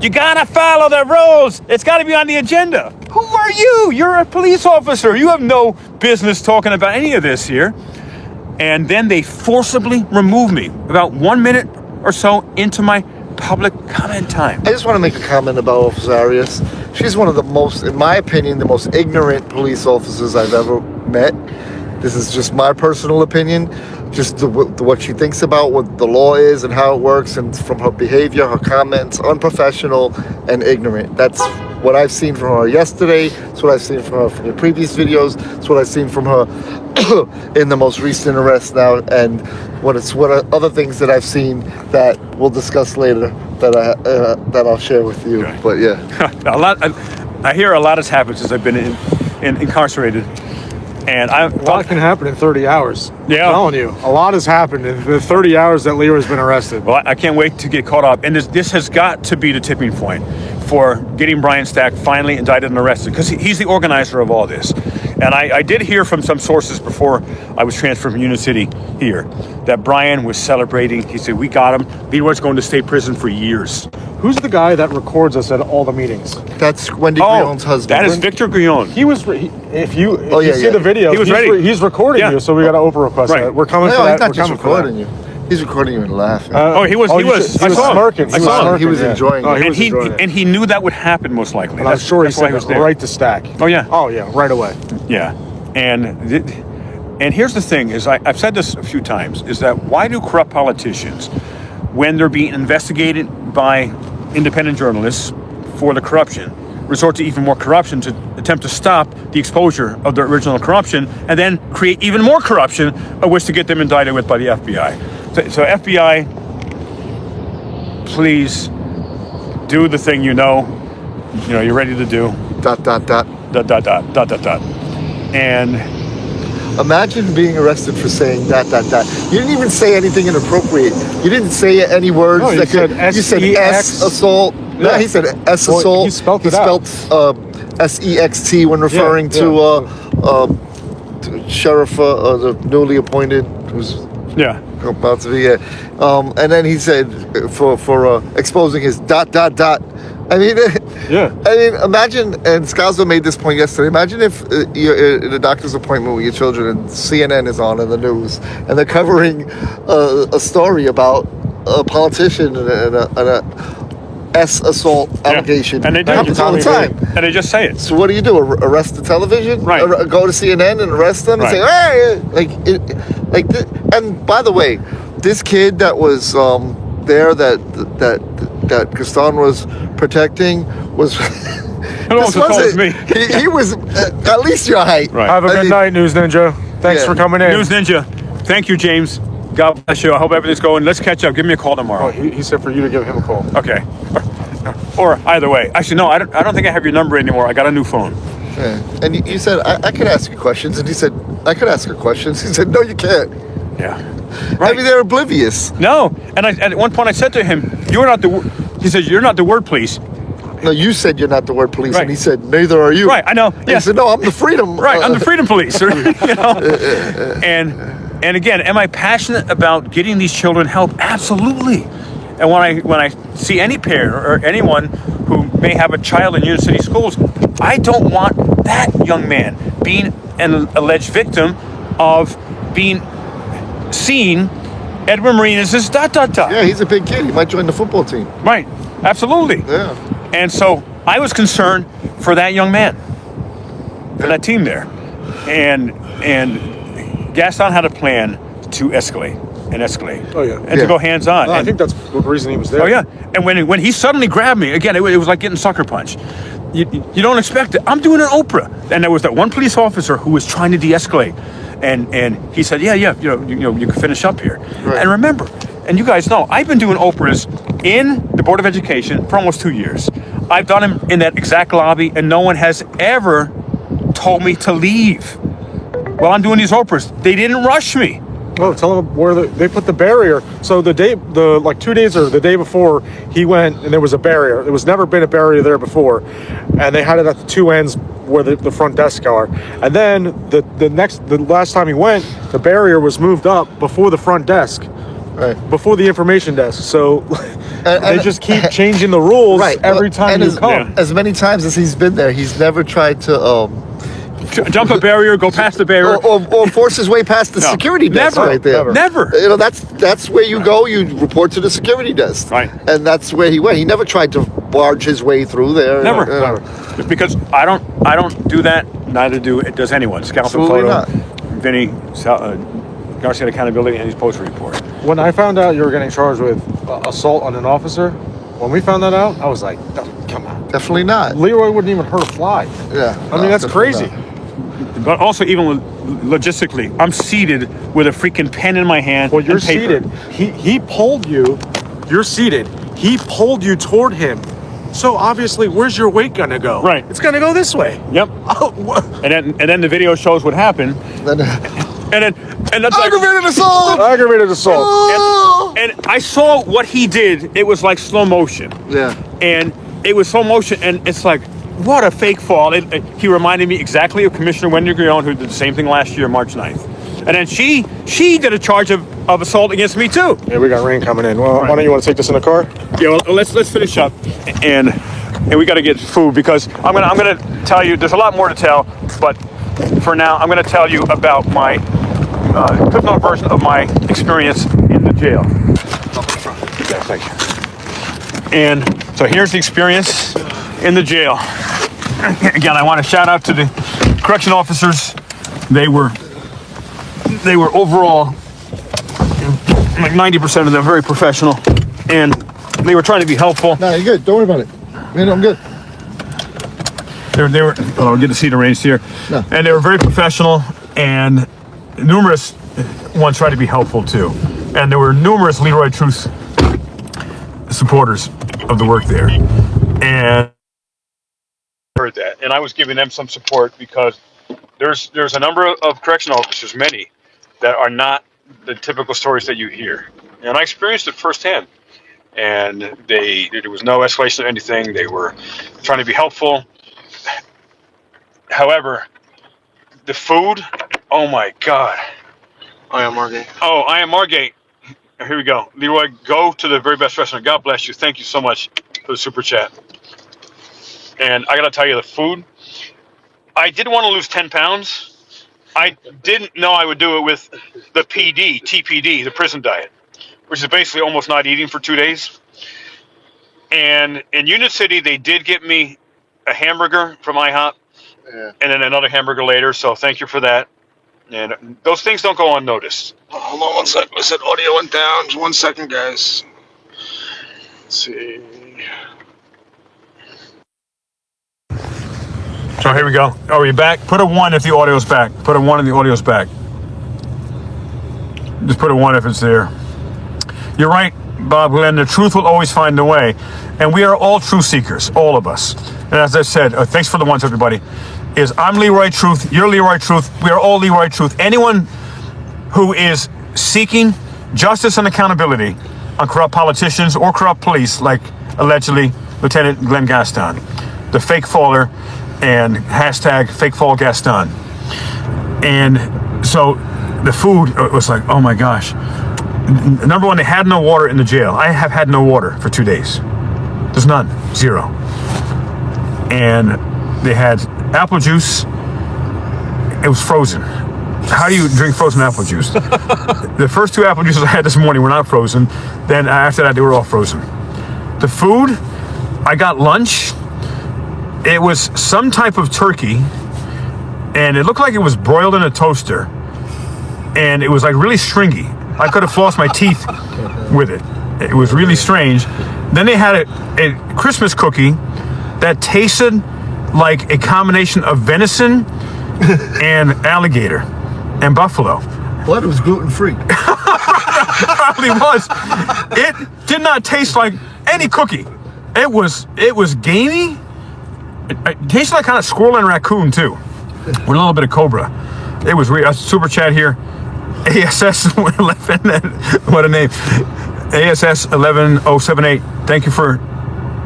you gotta follow the rules. It's gotta be on the agenda. Who are you? You're a police officer. You have no business talking about any of this here. And then they forcibly remove me about 1 minute or so into my public comment time. I just want to make a comment about Officer Arias. She's one of the most, in my opinion, the most ignorant police officers I've ever met. This is just my personal opinion. Just what she thinks about what the law is and how it works, and from her behavior, her comments, unprofessional and ignorant. That's what I've seen from her yesterday. It's what I've seen from her from the previous videos. It's what I've seen from her in the most recent arrest now, and what are other things that I've seen that we'll discuss later that I'll share with you. Okay. But yeah, I hear a lot has happened since I've been incarcerated. And a lot can happen in 30 hours. Yeah. I'm telling you, a lot has happened in the 30 hours that Leroy's been arrested. Well, I can't wait to get caught up. And this has got to be the tipping point for getting Brian Stack finally indicted and arrested, because he's the organizer of all this. And I did hear from some sources before I was transferred from Union City here that Brian was celebrating. He said, we got him. Leroy's going to state prison for years. Who's the guy that records us at all the meetings? That's Wendy Guillon's husband. That is Victor Guillon. He was, if you see the video, he was ready. He's recording you, so we got to Oprah request that. We're coming for that. He's not just recording you. He's recording you and laughing. He was. He was smirking. I saw him. He was enjoying Oh, it. he And was he enjoying it. and he knew that would happen most likely. And I'm sure he that's why said was there. right to stack. Oh yeah. Oh yeah, right away. Yeah, and here's the thing: is I've said this a few times: is that why do corrupt politicians, when they're being investigated by independent journalists for the corruption, resort to even more corruption to attempt to stop the exposure of the original corruption, and then create even more corruption, of which to get them indicted with by the FBI. So FBI, please do the thing you're ready to do. ... And Imagine being arrested for saying ... You didn't even say anything inappropriate. You didn't say any words. No, you said you said S assault. No, Yeah. he said S Well, assault. he spelled it spelled SEXT when referring to sheriff, the newly appointed, who's yeah, about to be. And then he said for exposing his ... I mean, Yeah. I mean, imagine, and Scalzo made this point yesterday. Imagine if you're in a doctor's appointment with your children and CNN is on in the news and they're covering a story about a politician and a S assault allegation. And they do. Happens all the time. and they just say it. So what do you do? Arrest the television? Right. Go to CNN and arrest them and say, hey, and by the way, this kid that was there that Gaston was protecting was. It almost as tall as me. He was at least your height. Right. Have a I good mean, night, News Ninja. Thanks Yeah. for coming in. News Ninja, thank you, James. God bless you. I hope everything's going. Let's catch up. Give me a call tomorrow. Oh, he said for you to give him a call. Okay. Or either way. Actually, no. I don't think I have your number anymore. I got a new phone. Yeah. And you said I could ask you questions, and he said I could ask her questions. He said no, you can't. Yeah. I Right. mean, they're oblivious. No. And at one point I said to him, "You're not the." He said, "You're not the word police." No, you said you're not the word police, Right. and he said neither are you. Right. I know. And Yeah. he said no, I'm the freedom. Right, I'm the freedom police. And again, am I passionate about getting these children help? Absolutely. And when I see any parent or anyone who may have a child in Union City schools, I don't want that young man being an alleged victim of being seen. Edwin Marinas is ... Yeah, he's a big kid. He might join the football team. Right. Absolutely. Yeah. And so I was concerned for that young man, for that team there. And Gaston had a plan to escalate. Oh, yeah. And to go hands-on. No, I And- think that's the reason he was there. Oh, yeah. And when he suddenly grabbed me, again, it was like getting sucker punched. You don't expect it. I'm doing an Oprah. And there was that one police officer who was trying to de-escalate. And he said, yeah, you can finish up here. Right. And remember, and you guys know, I've been doing Oprahs in the Board of Education for almost 2 years. I've done them in that exact lobby, and no one has ever told me to leave. While I'm doing these Oprahs, they didn't rush me. Oh, tell him where they put the barrier. So the 2 days or the day before he went, and there was a barrier. There was never been a barrier there before, and they had it at the two ends where the front desks are. And then the last time he went, the barrier was moved up before the front desk, Right. before the information desk. So And- they just keep changing the rules Right. every time and you as, come. as many times as he's been there, he's never tried to Jump a barrier, go past the barrier. or force his way past the No. security desk Never. right there. Never. You know, that's where you go. You report to the security desk. Right. And that's where he went. He never tried to barge his way through there. Never. You know. Just because I don't do that. Neither does anyone. Scalp and Absolutely photo. not. Vinny Garcia Accountability and his post report. When I found out you were getting charged with assault on an officer, when we found that out, I was like, "Oh, come on. Definitely not. Leroy wouldn't even hurt a fly." Yeah. I mean, that's crazy. But also, even logistically, I'm seated with a freaking pen in my hand. Well, you're and paper. seated. He pulled you. You're seated. He pulled you toward him. So obviously, where's your weight gonna go? Right. It's gonna go this way. Yep. Oh, what? And then the video shows what happened. Then, And that's like, aggravated assault. Aggravated assault. Oh! and I saw what he did. It was like slow motion. Yeah. And it was slow motion, and it's like, what a fake fall. He reminded me exactly of Commissioner Wendy Grion, who did the same thing last year, March 9th. And then she did a charge of assault against me too. Yeah, we got rain coming in. Well, why don't you want to take this in the car? Yeah, well, let's finish up, and we got to get food because I'm gonna tell you. There's a lot more to tell, but for now, I'm gonna tell you about my Cliff Note version of my experience in the jail. Yeah, thank you. And so here's the experience in the jail. Again, I want to shout out to the correction officers. They were overall, like 90% of them, very professional, and they were trying to be helpful. No, you're good. Don't worry about it. Man, I'm good. They were. Oh, get to see the range here. No. And they were very professional, and numerous ones tried to be helpful too. And there were numerous Leroy Truth supporters of the work there, and heard that, and I was giving them some support because there's a number of correctional officers, many that are not the typical stories that you hear, and I experienced it firsthand. And there was no escalation of anything. They were trying to be helpful. However, the food, oh my God. I am Margate. Oh, I am Margate. Here we go. Leroy, go to the very best restaurant. God bless you. Thank you so much for the super chat. And I got to tell you, the food, I did want to lose 10 pounds. I didn't know I would do it with the TPD, the prison diet, which is basically almost not eating for 2 days. And in Unit City, they did get me a hamburger from IHOP, and then another hamburger later, so thank you for that. And those things don't go unnoticed. Hold on one sec. I said audio went down. Just 1 second, guys. Let's see. So here we go. Are we back? Put a 1 if the audio's back. Put a 1 if the audio's back. Just put a 1 if it's there. You're right, Bob Glenn. The truth will always find a way. And we are all truth seekers, all of us. And as I said, thanks for the ones, everybody. I'm Leroy Truth. You're Leroy Truth. We are all Leroy Truth. Anyone who is seeking justice and accountability on corrupt politicians or corrupt police, like allegedly Lieutenant Glenn Gaston, the fake faller, and hashtag fake fall Gaston. And so the food was like, oh my gosh. Number one, they had no water in the jail. I have had no water for 2 days. There's none. Zero. And they had apple juice. It was frozen. How do you drink frozen apple juice? The first 2 apple juices I had this morning were not frozen. Then after that, they were all frozen. The food, I got lunch. It was some type of turkey, and it looked like it was broiled in a toaster, and it was like really stringy. I could have flossed my teeth with it. It was really strange. Then they had a Christmas cookie that tasted like a combination of venison and alligator and buffalo. But it was gluten-free. Probably was. It did not taste like any cookie. It was gamey. It tasted like kind of squirrel and raccoon too, with a little bit of cobra. It was weird. Super chat here. ASS 11. What a name. ASS 11078. Thank you for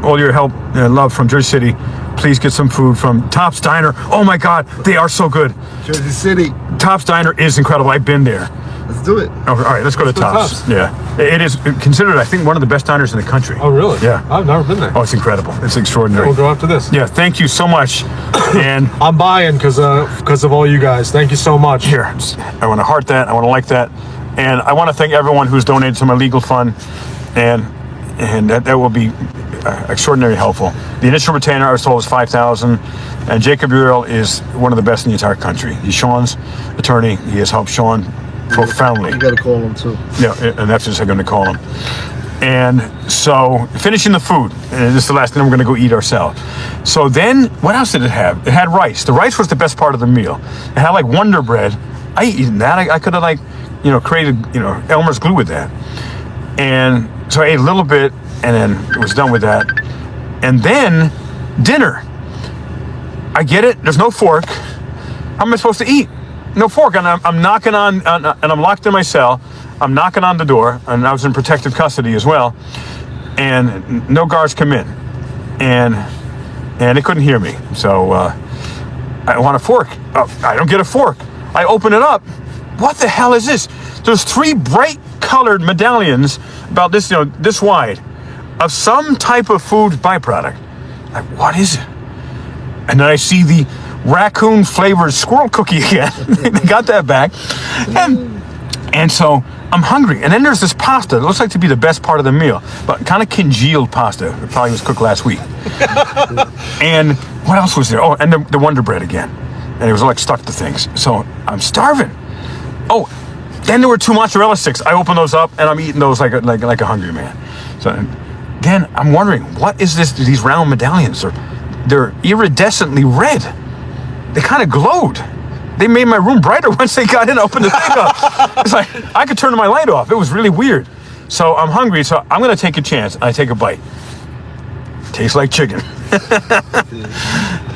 all your help and love from Jersey City. Please get some food from Top's Diner. Oh my God, they are so good. Jersey City. Top's Diner is incredible. I've been there. Let's do it. Oh, all right, let's go to Top's. Yeah, it is considered, I think, one of the best diners in the country. Oh, really? Yeah. I've never been there. Oh, it's incredible. It's extraordinary. We'll go after this. Yeah, thank you so much. And I'm buying because of all you guys. Thank you so much. here, I want to heart that. I want to like that. And I want to thank everyone who's donated to my legal fund. And that will be extraordinarily helpful. The initial retainer I was told is $5,000, and Jacob Uriel is one of the best in the entire country. He's Sean's attorney. He has helped Sean profoundly. You gotta call him too. Yeah, and that's just I'm going to call him. And so finishing the food, and this is the last thing, we're going to go eat ourselves. So then, what else did it have? It had rice. The rice was the best part of the meal. It had like Wonder Bread. I eaten that. I could have created Elmer's glue with that. And so I ate a little bit, and then it was done with that. And then dinner. I get it. There's no fork. How am I supposed to eat? No fork. And I'm knocking on, and I'm locked in my cell. I'm knocking on the door, and I was in protective custody as well. And no guards come in, and they couldn't hear me. So I want a fork. I don't get a fork. I open it up. What the hell is this? There's 3 bright colored medallions about this, this wide, of some type of food byproduct. Like, what is it? And then I see the raccoon flavored squirrel cookie again. They got that back. And so I'm hungry. And then there's this pasta. It looks like to be the best part of the meal, but kind of congealed pasta. It probably was cooked last week. And what else was there? Oh, and the Wonder Bread again. And it was like stuck to things. So I'm starving. Oh, then there were 2 mozzarella sticks. I opened those up and I'm eating those like a hungry man. So then I'm wondering, what is this? These round medallions, they're iridescently red. They kind of glowed. They made my room brighter once they got in. Opened the thing up. It's like I could turn my light off. It was really weird. So I'm hungry. So I'm gonna take a chance. I take a bite. Tastes like chicken.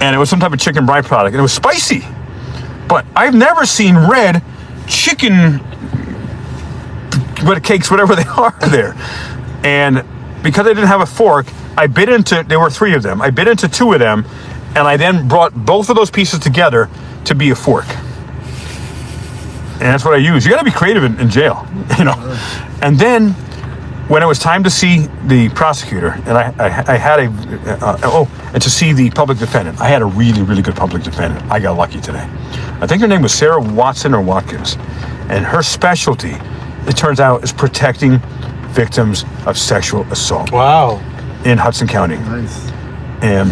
And it was some type of chicken byproduct, and it was spicy. But I've never seen red chicken cakes, whatever they are there. And because I didn't have a fork, I bit into, there were 3 of them. I bit into 2 of them, and I then brought both of those pieces together to be a fork. And that's what I use. You gotta be creative in jail, you know. And then when it was time to see the prosecutor, and I had and to see the public defendant, I had a really, really good public defendant. I got lucky today. I think her name was Sarah Watson or Watkins. And her specialty, it turns out, is protecting victims of sexual assault. Wow. In Hudson County. Nice. And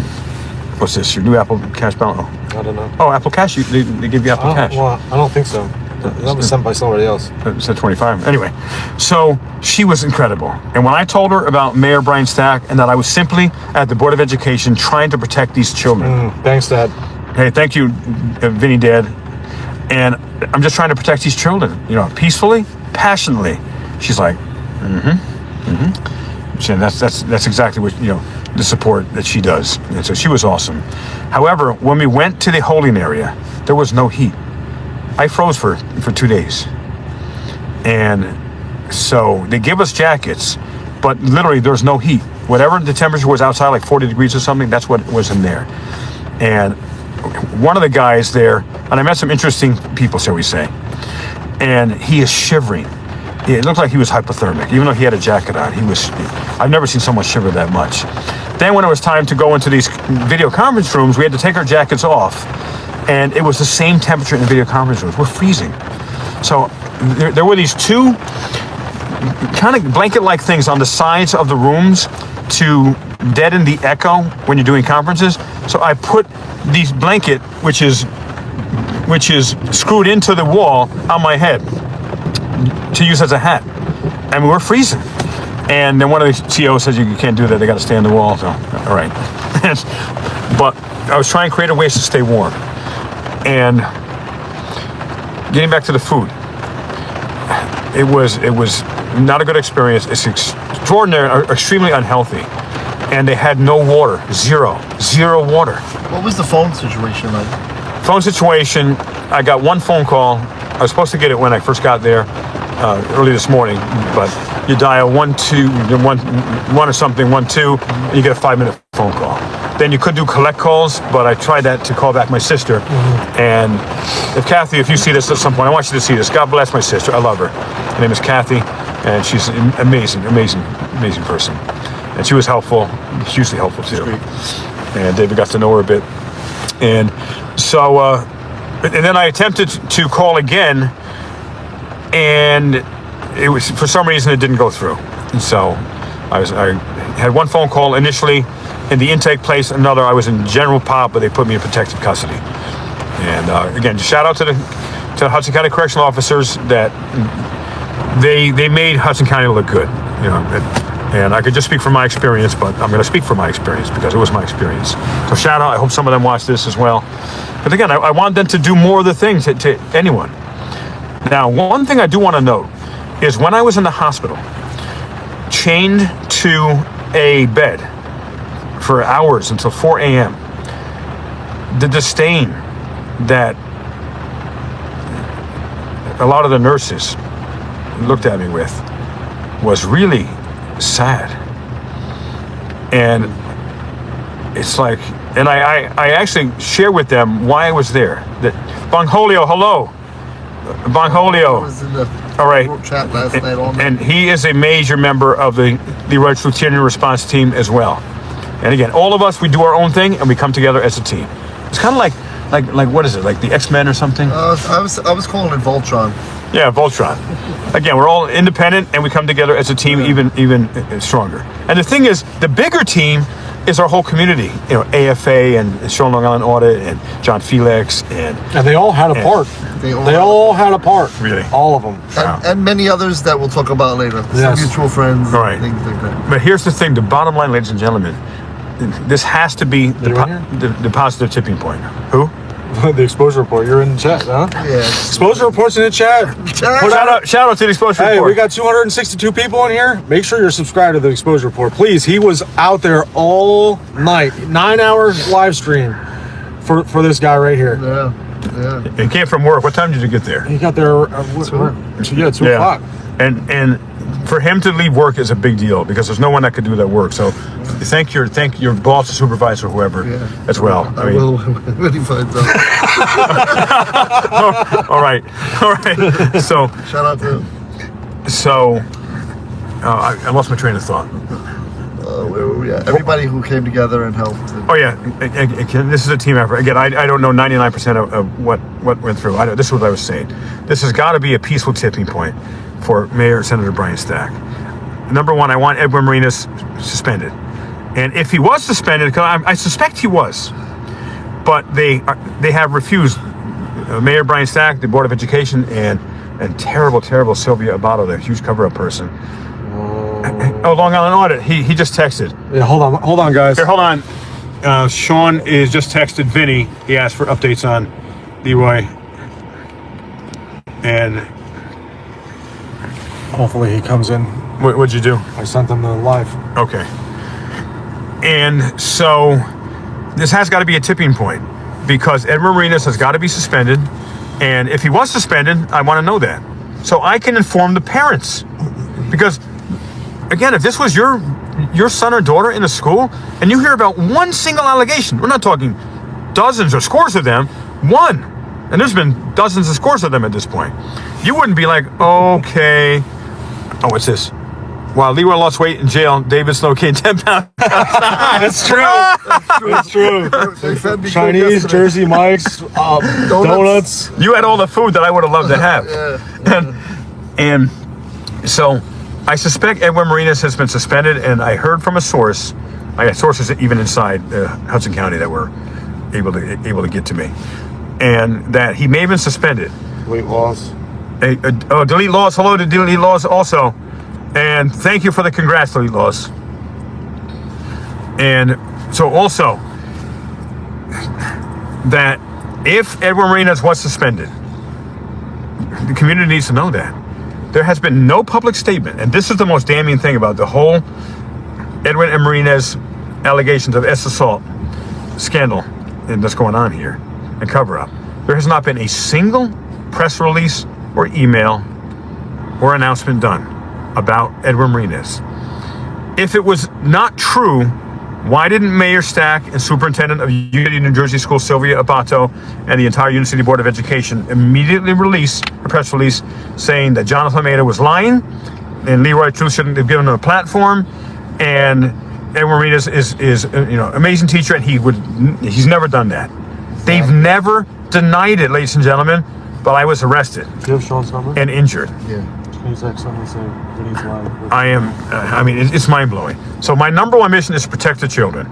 what's this, your new Apple Cash balance? I don't know. Oh, Apple Cash, they give you Apple Cash. Well, I don't think so. That was sent by somebody else. It said 25. Anyway, so she was incredible. And when I told her about Mayor Brian Stack and that I was simply at the Board of Education trying to protect these children. Thanks, Dad. Hey, thank you, Vinny Dad. And I'm just trying to protect these children, you know, peacefully, passionately. She's like, She, that's exactly what, you know, the support that she does. And so she was awesome. However, when we went to the holding area, there was no heat. I froze for 2 days. And so they give us jackets, but literally there's no heat. Whatever the temperature was outside, like 40 degrees or something, that's what was in there. And one of the guys there, and I met some interesting people, shall we say, and he is shivering. It looked like he was hypothermic, even though he had a jacket on. I've never seen someone shiver that much. Then when it was time to go into these video conference rooms, we had to take our jackets off. And it was the same temperature in the video conference rooms. We're freezing. So there were these 2 kind of blanket-like things on the sides of the rooms to deaden the echo when you're doing conferences. So I put these blanket, which is screwed into the wall on my head to use as a hat. And we were freezing. And then one of the CEOs says, you can't do that. They got to stay on the wall. So, all right. But I was trying creative ways to stay warm. And getting back to the food, it was not a good experience. It's extremely unhealthy, and they had no water, zero water. What was the phone situation like? Phone situation, I got 1 phone call. I was supposed to get it when I first got there early this morning, but you dial 1 or something 1 2, and you get a 5-minute phone call. Then you could do collect calls, but I tried that to call back my sister. And if you see this at some point, I want you to see this. God bless my sister. I love her. Her name is Kathy, and she's an amazing person. And she was helpful, hugely helpful too. And David got to know her a bit. And so, and then I attempted to call again, and it was, for some reason, it didn't go through. And so I had 1 phone call initially in the intake place, another I was in general pop, but they put me in protective custody. And again, shout out to the Hudson County correctional officers that they made Hudson County look good, you know. And I could just speak from my experience, but I'm going to speak from my experience because it was my experience. So shout out. I hope some of them watch this as well. But again, I want them to do more of the things to anyone. Now, one thing I do want to note is when I was in the hospital, chained to a bed for hours until 4 a.m., the disdain that a lot of the nurses looked at me with was really sad. And it's like, and I actually share with them why I was there. That Bongholio, hello. Bongholio. I was in the all right. group chat last night all night. And he is a major member of the Leroy Routine Response team as well. And again, all of us, we do our own thing and we come together as a team. It's kind of like what is it, like the X-Men or something? I was calling it Voltron. Yeah, Voltron. Again, we're all independent, and we come together as a team, even stronger. And the thing is, the bigger team is our whole community. You know, AFA and Sean Long Island Audit and John Felix and they all had a part. They all had a part. Really? All of them. And many others that we'll talk about later. Yes. Mutual friends, All right. things like that. But here's the thing: the bottom line, ladies and gentlemen, this has to be the positive tipping point. Who? The exposure report. You're in the chat, huh? Yeah. Exposure report's in the chat. Shout out to the exposure Hey, report. we got 262 people in here. Make sure you're subscribed to the exposure report. Please, he was out there all night. 9-hour live stream for this guy right here. Yeah. He came from work. What time did you get there? He got there 2 o'clock. And for him to leave work is a big deal because there's no one that could do that work. So thank your boss, or supervisor, whoever, as well. I will when he finds out. All right. So Shout out to him. So I lost my train of thought. Where were we at? Everybody who came together and helped. Oh yeah, again, this is a team effort. Again, I don't know 99% of what went through. This is what I was saying. This has got to be a peaceful tipping point for Mayor Senator Brian Stack. Number one, I want Edwin Marinas suspended, and if he was suspended, because I suspect he was, but they have refused. Mayor Brian Stack, the Board of Education, and terrible Sylvia Abato, the huge cover-up person. Oh, Long Island Audit. He just texted. Yeah, hold on, guys. Here, hold on. Sean is just texted Vinny. He asked for updates on Leroy, and hopefully he comes in. What'd you do? I sent him the live. Okay. And so this has got to be a tipping point because Edwin Marinas has got to be suspended, and if he was suspended, I want to know that so I can inform the parents because. Again, if this was your son or daughter in a school and you hear about one single allegation, we're not talking dozens or scores of them, one, and there's been dozens of scores of them at this point, you wouldn't be like, okay, oh, what's this? While Leroy lost weight in jail, David Snow gained 10 pounds. That's true. That's true. They fed me Chinese, good Jersey Mike's, donuts. You had all the food that I would have loved to have. And so I suspect Edwin Marinas has been suspended, and I heard from a source. I got sources even inside Hudson County that were able to get to me, and that he may have been suspended. Delete laws. Delete laws. Hello to Delete laws also, and thank you for the congrats, Delete laws. And so also that if Edwin Marinas was suspended, the community needs to know that. There has been no public statement, and this is the most damning thing about the whole Edwin and Marinas allegations of assault scandal that's going on here and cover-up. There has not been a single press release or email or announcement done about Edwin Marinas. If it was not true, why didn't Mayor Stack and Superintendent of Unity New Jersey School Sylvia Abato and the entire Unity City Board of Education immediately release a press release saying that Jonathan Maeda was lying and Leroy Truth shouldn't have given him a platform, and Edwin Marinas is amazing teacher, and he's never done that. They've never denied it, ladies and gentlemen, but I was arrested Do you have Sean's number? and injured. Yeah. Can you text him and say when he's live? I am, it's mind-blowing. So my number one mission is to protect the children.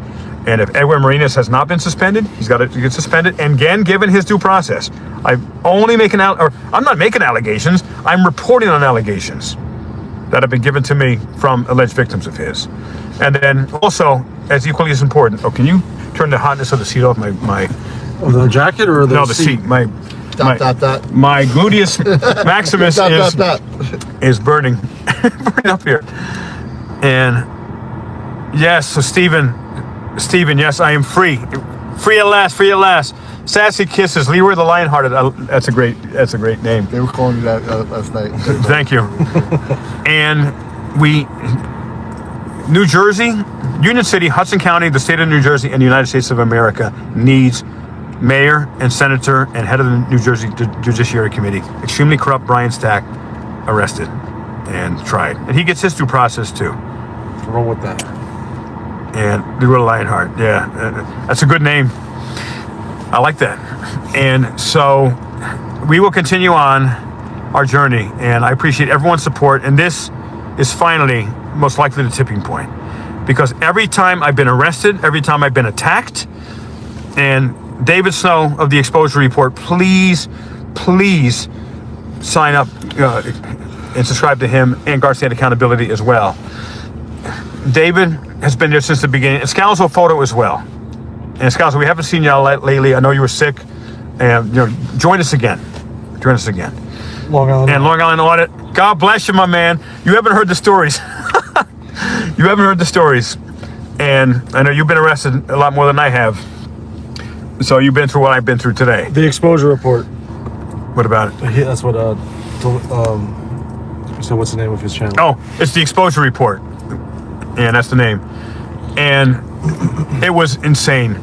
And if Edwin Marinas has not been suspended, he's got to get suspended. And again, given his due process, I'm not making allegations, I'm reporting on allegations that have been given to me from alleged victims of his. And then also, as equally as important, can you turn the hotness of the seat off my the jacket or the seat? My gluteus maximus is burning up here. And yes, so Stephen, yes, I am free at last. Sassy Kisses, Leroy the Lionhearted. That's a great name. They were calling me that last night. Thank you. And New Jersey, Union City, Hudson County, the state of New Jersey, and the United States of America needs Mayor and Senator and head of the New Jersey Judiciary Committee, extremely corrupt Brian Stack, arrested and tried. And he gets his due process too. Roll with that. And Leroy Lionheart, yeah, that's a good name. I like that. And so we will continue on our journey. And I appreciate everyone's support. And this is finally most likely the tipping point, because every time I've been arrested, every time I've been attacked, and David Snow of the Exposure Report, please sign up and subscribe to him, and Guard State Accountability as well. David has been there since the beginning. And Scalzo photo as well. And Scalzo, we haven't seen you lately. I know you were sick. And join us again. Join us again. Long Island. And Long Island Audit. God bless you, my man. You haven't heard the stories. You haven't heard the stories. And I know you've been arrested a lot more than I have. So you've been through what I've been through today. The Exposure Report. What about it? Yeah, that's what. So what's the name of his channel? Oh, it's the Exposure Report. And that's the name. And it was insane.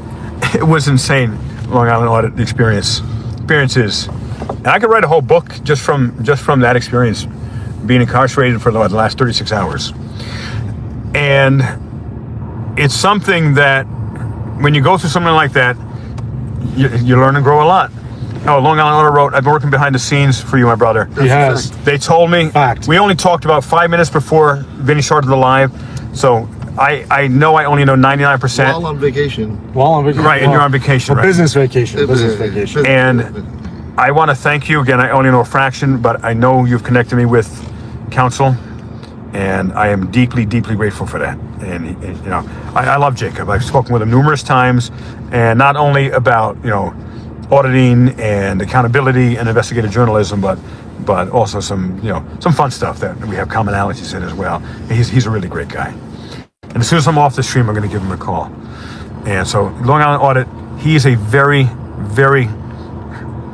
It was insane. Long Island Audit experiences. And I could write a whole book just from that experience, being incarcerated for the last 36 hours. And it's something that when you go through something like that, you learn and grow a lot. Oh, Long Island Audit wrote, I've been working behind the scenes for you, my brother. He has. They told me. Fact. We only talked about 5 minutes before Vinny started the live. So I know I only know 99%. While on vacation. Right, and you're on vacation, right? Business vacation. Business vacation. And I want to thank you again. I only know a fraction, but I know you've connected me with counsel, and I am deeply, deeply grateful for that. And I love Jacob. I've spoken with him numerous times, and not only about auditing and accountability and investigative journalism, but also some fun stuff that we have commonalities in as well. And he's a really great guy. And as soon as I'm off the stream, I'm going to give him a call. And so Long Island Audit, he is a very, very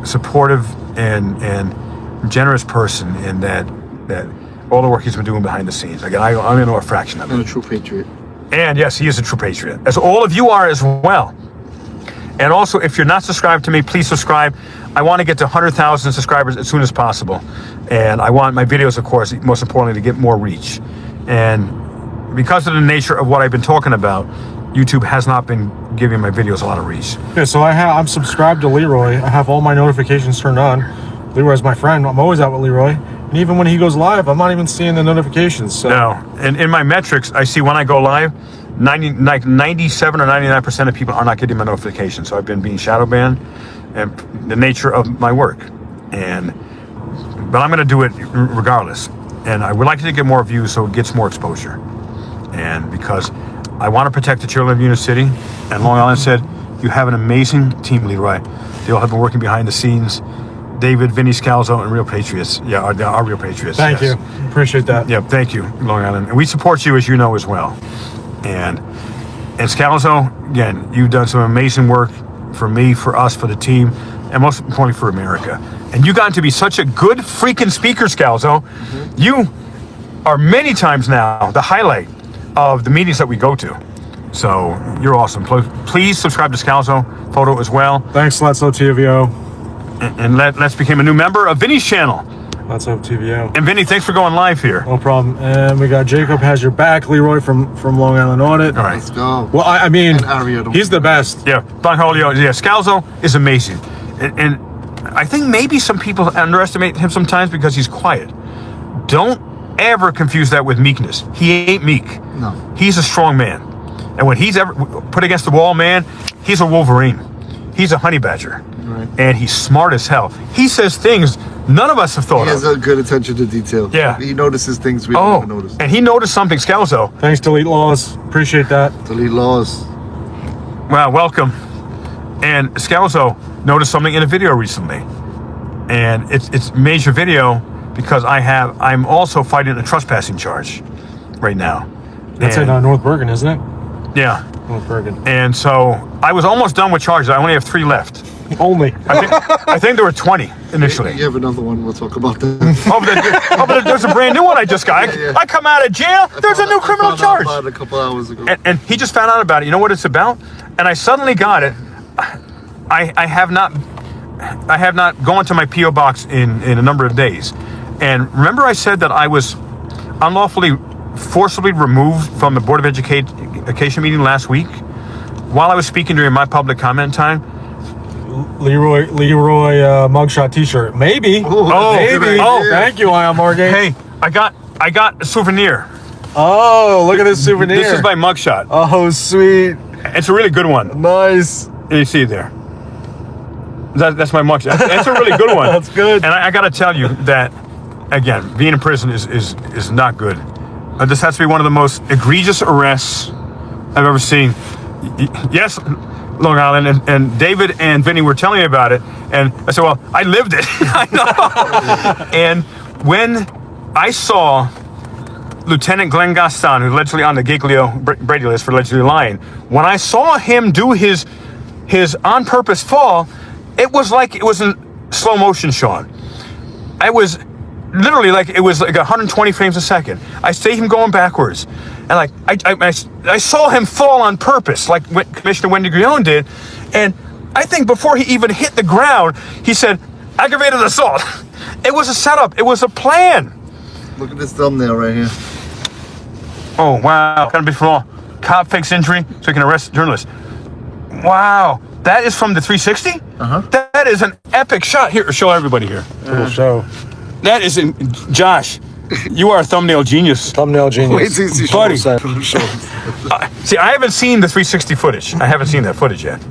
supportive and generous person in that all the work he's been doing behind the scenes. Again, I only know a fraction of it. And a true patriot. And yes, he is a true patriot, as all of you are as well. And also, if you're not subscribed to me, please subscribe. I want to get to 100,000 subscribers as soon as possible. And I want my videos, of course, most importantly, to get more reach. And because of the nature of what I've been talking about, YouTube has not been giving my videos a lot of reach. Yeah, so I'm subscribed to Leroy. I have all my notifications turned on. Leroy's my friend. I'm always out with Leroy. And even when he goes live, I'm not even seeing the notifications. So. No, and in my metrics, I see when I go live, 97 or 99% of people are not getting my notifications. So I've been being shadow banned, and the nature of my work. But I'm going to do it regardless. And I would like to get more views so it gets more exposure. And because I want to protect the children of Union City, and Long Island said, you have an amazing team, Leroy. They all have been working behind the scenes. David, Vinny Scalzo, and Real Patriots. Yeah, are Real Patriots. Thank you. Appreciate that. Yeah, thank you, Long Island. And we support you, as you know, as well. And Scalzo, again, you've done some amazing work for me, for us, for the team, and most importantly for America. And you got to be such a good freaking speaker, Scalzo. Mm-hmm. You are many times now the highlight of the meetings that we go to. So you're awesome. Please subscribe to Scalzo Photo as well. Thanks, Let's Go TVO. And let's become a new member of Vinny's channel. Let's Go TVO. And Vinny, thanks for going live here. No problem. And we got Jacob Has Your Back, Leroy from Long Island Audit. All right. Let's go. Well, I mean, he's the best. Yeah, Banholio. Yeah, Scalzo is amazing. And I think maybe some people underestimate him sometimes because he's quiet. Don't ever confuse that with meekness. He ain't meek. No. He's a strong man. And when he's ever put against the wall, man, he's a Wolverine. He's a honey badger. Right. And he's smart as hell. He says things none of us have thought He has of. a good attention to detail. Yeah. He notices things we don't even notice. And he noticed something, Scalzo. Thanks, Delete Laws. Appreciate that. Delete laws. Wow, welcome. And Scalzo noticed something in a video recently. And it's major video because I'm also fighting a trespassing charge right now. That's in North Bergen, isn't it? Yeah. North Bergen. And so I was almost done with charges. I only have 3 left. Only. I think there were 20 initially. You have another one. We'll talk about that. But there's a brand new one I just got. Yeah. I come out of jail. There's a new criminal charge. About it a couple hours ago. And he just found out about it. You know what it's about? And I suddenly got it. I have not gone to my P.O. box in a number of days. And remember I said that I was forcibly removed from the Board of Education meeting last week while I was speaking during my public comment time? Leroy mugshot T-shirt. Maybe. Oh, maybe. oh, thank you, Ion Morgan. Hey, I got a souvenir. Oh, look at this souvenir. This is my mugshot. Oh, sweet. It's a really good one. Nice. You see it there. That's my mugshot. That's a really good one. That's good. And I got to tell you that, again, being in prison is not good. This has to be one of the most egregious arrests I've ever seen. Yes, Long Island, and David and Vinny were telling me about it, and I said, well, I lived it. I know. And when I saw Lieutenant Glenn Gaston, who's allegedly on the Giglio Brady list for allegedly lying, when I saw him do his on purpose fall, it was like it was in slow motion, Sean. I was literally like, it was like 120 frames a second. I see him going backwards, and like I saw him fall on purpose, like what Commissioner Wendy Grione did. And I think before he even hit the ground, he said, aggravated assault. It was a setup. It was a plan. Look at this thumbnail right here. Oh, wow. Gonna be for all. Cop fakes injury so he can arrest journalists. Wow. That is from the 360? Uh-huh. That is an epic shot. Here, show everybody here. Little show. That is, Josh, you are a thumbnail genius. Thumbnail genius. Wait till you see Buddy. See, I haven't seen the 360 footage. I haven't seen that footage yet.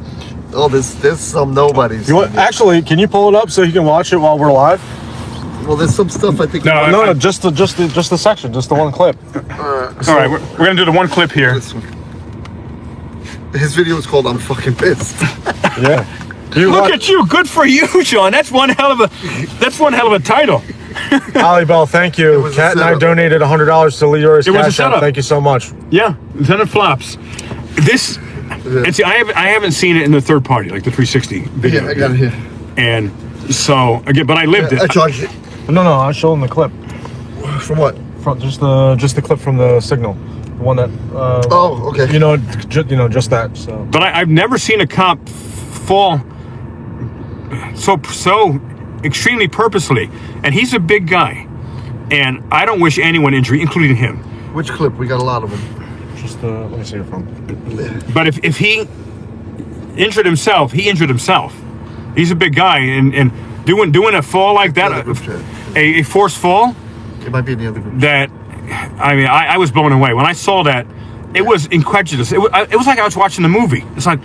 Oh, there's some nobodies. You want, actually, can you pull it up so you can watch it while we're live? Well, there's some stuff I think. No, just the section, just the one clip. All right, we're going to do the one clip here. This one. His video is called "I'm fucking pissed." Yeah. Look at you. Good for you, Sean. That's one hell of a title. Ali Bell, thank you. was a Kat and I setup. donated $100 to Leroy's It was a Cash App. setup. Thank you so much. Yeah, Lieutenant Flops. This, and see, I haven't seen it in the third party, like the 360 video. Yeah, I got it here. And so, again, but I lived I it. charged it. No, I was showing the clip. From what? From just the clip from the signal. The one that Oh, okay. Just that. So But I've never seen a cop fall so extremely purposely. And he's a big guy. And I don't wish anyone injury, including him. Which clip? We got a lot of them. just let me see your phone. But if he injured himself, he injured himself. He's a big guy, and doing a fall like that, a forced fall, It might be in the other group. that, I mean, I was blown away. When I saw that, it was incredulous. It was like I was watching the movie. It's like,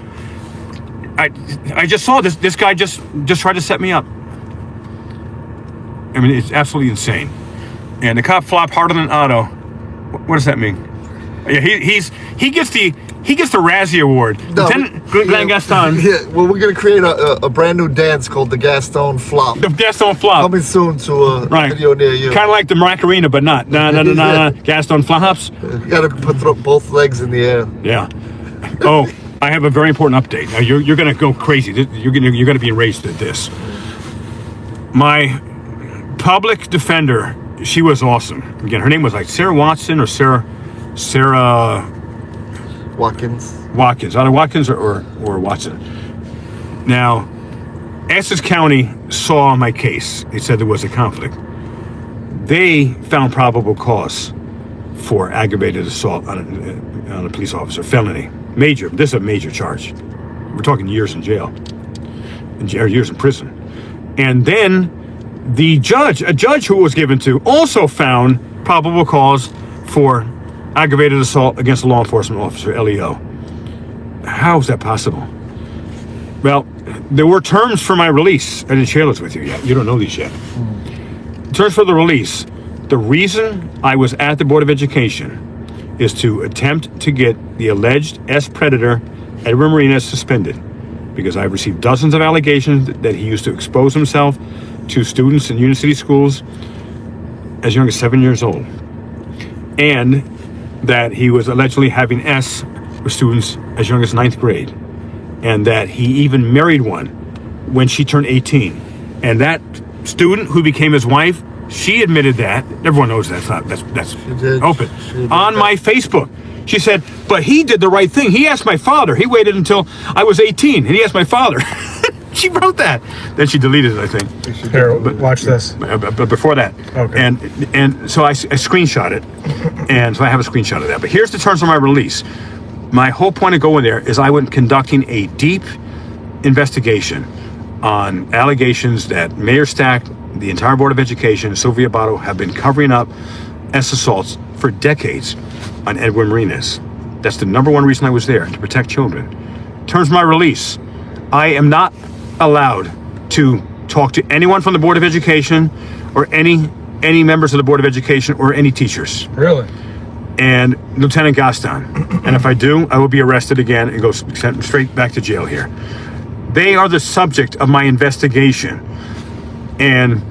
I just saw this guy just tried to set me up. I mean, it's absolutely insane. And the cop flopped harder than Otto. What does that mean? Yeah, he gets the Razzie Award. No, Lieutenant Glenn Gaston. Yeah, well, we're gonna create a brand new dance called the Gaston Flop. The Gaston Flop. Coming soon to a video near you. Kind of like the Macarena, but not. No. Gaston Flops. You gotta put both legs in the air. Yeah. Oh, I have a very important update. Now you're gonna go crazy. You're gonna be enraged at this. My public defender, she was awesome. Again, her name was like Sarah Watson or Sarah Watkins. Watkins, either Watkins or Watson. Now, Essex County saw my case. They said there was a conflict. They found probable cause for aggravated assault on a police officer, felony, major. This is a major charge. We're talking years in jail, or years in prison. And then a judge who it was given to, also found probable cause for aggravated assault against a law enforcement officer, LEO. How is that possible? Well, there were terms for my release. I didn't share this with you yet. You don't know these yet. Terms for the release. The reason I was at the Board of Education is to attempt to get the alleged S-predator, Edward Marinas, suspended, because I've received dozens of allegations that he used to expose himself to students in Union City schools as young as 7 years old, and that he was allegedly having S with students as young as 9th grade, and that he even married one when she turned 18. And that student who became his wife, she admitted that. Everyone knows that's open. On my Facebook. She said, but he did the right thing. He asked my father. He waited until I was 18, and he asked my father. She wrote that. Then she deleted it, I think. Here, watch this. But before that. Okay. And so I screenshot it. And so I have a screenshot of that. But here's the terms of my release. My whole point of going there is I went conducting a deep investigation on allegations that mayorstack, the entire Board of Education, Sylvia Botto have been covering up S assaults for decades on Edwin Marinas. That's the number one reason I was there, to protect children. In terms of my release, I am not allowed to talk to anyone from the Board of Education or any members of the Board of Education or any teachers. Really? And Lieutenant Gaston. And if I do, I will be arrested again and go sent straight back to jail here. They are the subject of my investigation. And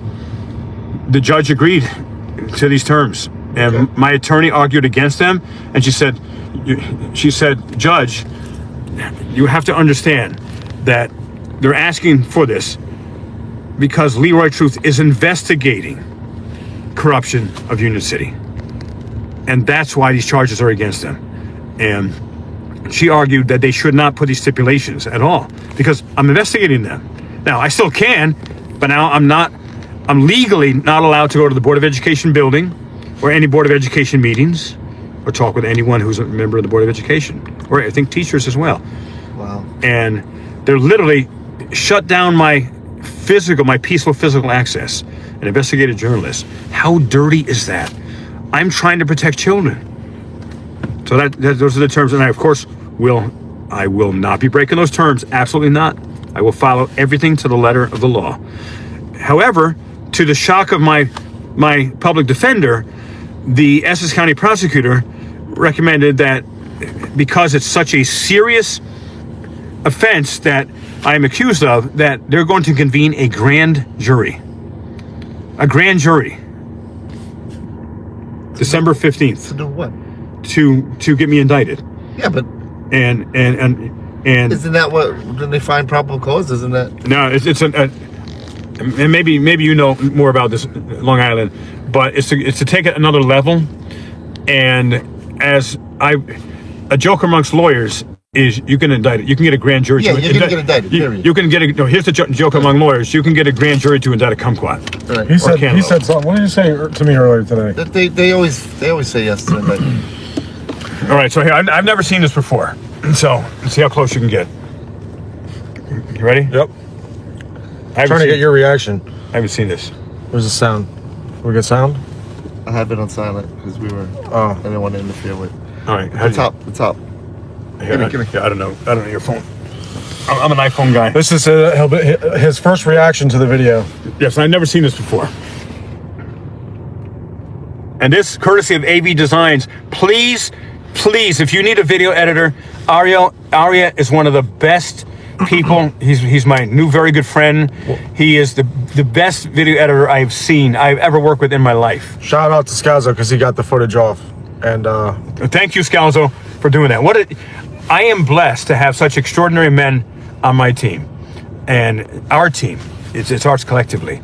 the judge agreed to these terms. And my attorney argued against them. And she said, Judge, you have to understand that they're asking for this because Leroy Truth is investigating corruption of Union City. And that's why these charges are against them. And she argued that they should not put these stipulations at all because I'm investigating them. Now, I still can, but now I'm legally not allowed to go to the Board of Education building or any Board of Education meetings or talk with anyone who's a member of the Board of Education, or I think teachers as well. Wow. And they're literally shut down my peaceful physical access, an investigative journalist. How dirty is that? I'm trying to protect children. So those are the terms, and I, of course, will not be breaking those terms. Absolutely not. I will follow everything to the letter of the law. However, to the shock of my public defender, the Essex County prosecutor recommended that because it's such a serious offense that I am accused of, that they're going to convene a grand jury. A grand jury. December 15th. To do what? To get me indicted. Yeah, but And isn't that what? Didn't they find probable cause? Isn't that? No, and maybe you know more about this, Long Island, but it's to take it another level. And a joke amongst lawyers is you can indict it. You can get a grand jury. Yeah, to you're gonna get indicted. Period. You can get a. No, here's the joke among lawyers. You can get a grand jury to indict a kumquat. Right. He said something. What did you say to me earlier today? That they always say yes to indictment. All right, so here I've never seen this before, so let's see how close you can get. You ready? Yep. Trying to get your reaction. I haven't seen this. Where's the sound? We get sound? I have it on silent because I didn't want to interfere with. All right. The top. Here, Give me. I don't know your phone. I'm an iPhone guy. This is his first reaction to the video. Yes, I've never seen this before. And this, courtesy of AV Designs. Please, if you need a video editor, Arya is one of the best people. He's my new very good friend. He is the best video editor I've ever worked with in my life. Shout out to Scalzo because he got the footage off. And thank you, Scalzo, for doing that. I am blessed to have such extraordinary men on my team, and our team. It's ours collectively.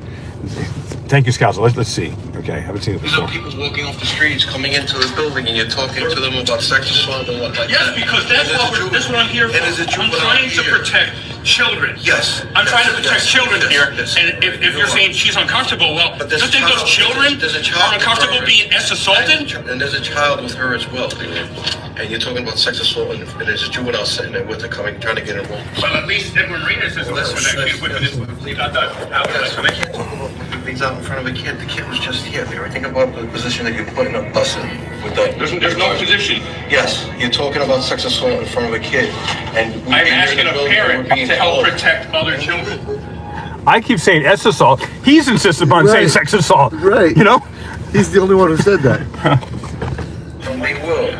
Thank you, Scalzo. Let's see. Okay, I haven't seen it These before. are people walking off the streets, coming into the building, and you're talking to them about sex assault and what like Yes, that. because that's what I'm here for. And is it I'm trying to protect children. Yes. I'm trying to protect children here. Yes. And if you're saying she's uncomfortable, well, But do you there's a think those child- children there's a child are uncomfortable with her. being assaulted? And there's a child with her as well. And you're talking about sex assault, and there's a juvenile sitting there with her trying to get enrolled. Well, at least Edwin Marinas is a That's- person that that's- with this. We can't talk about putting things out in front of a kid. The kid was just here. Mary. Think about the position that you're putting us in. With that. There's no position. Yes, you're talking about sex assault in front of a kid, and I'm asking a parent to help protect other children. I keep saying S assault. He's insisted upon saying Right. sex assault. Right. You know? He's the only one who said that. And they will.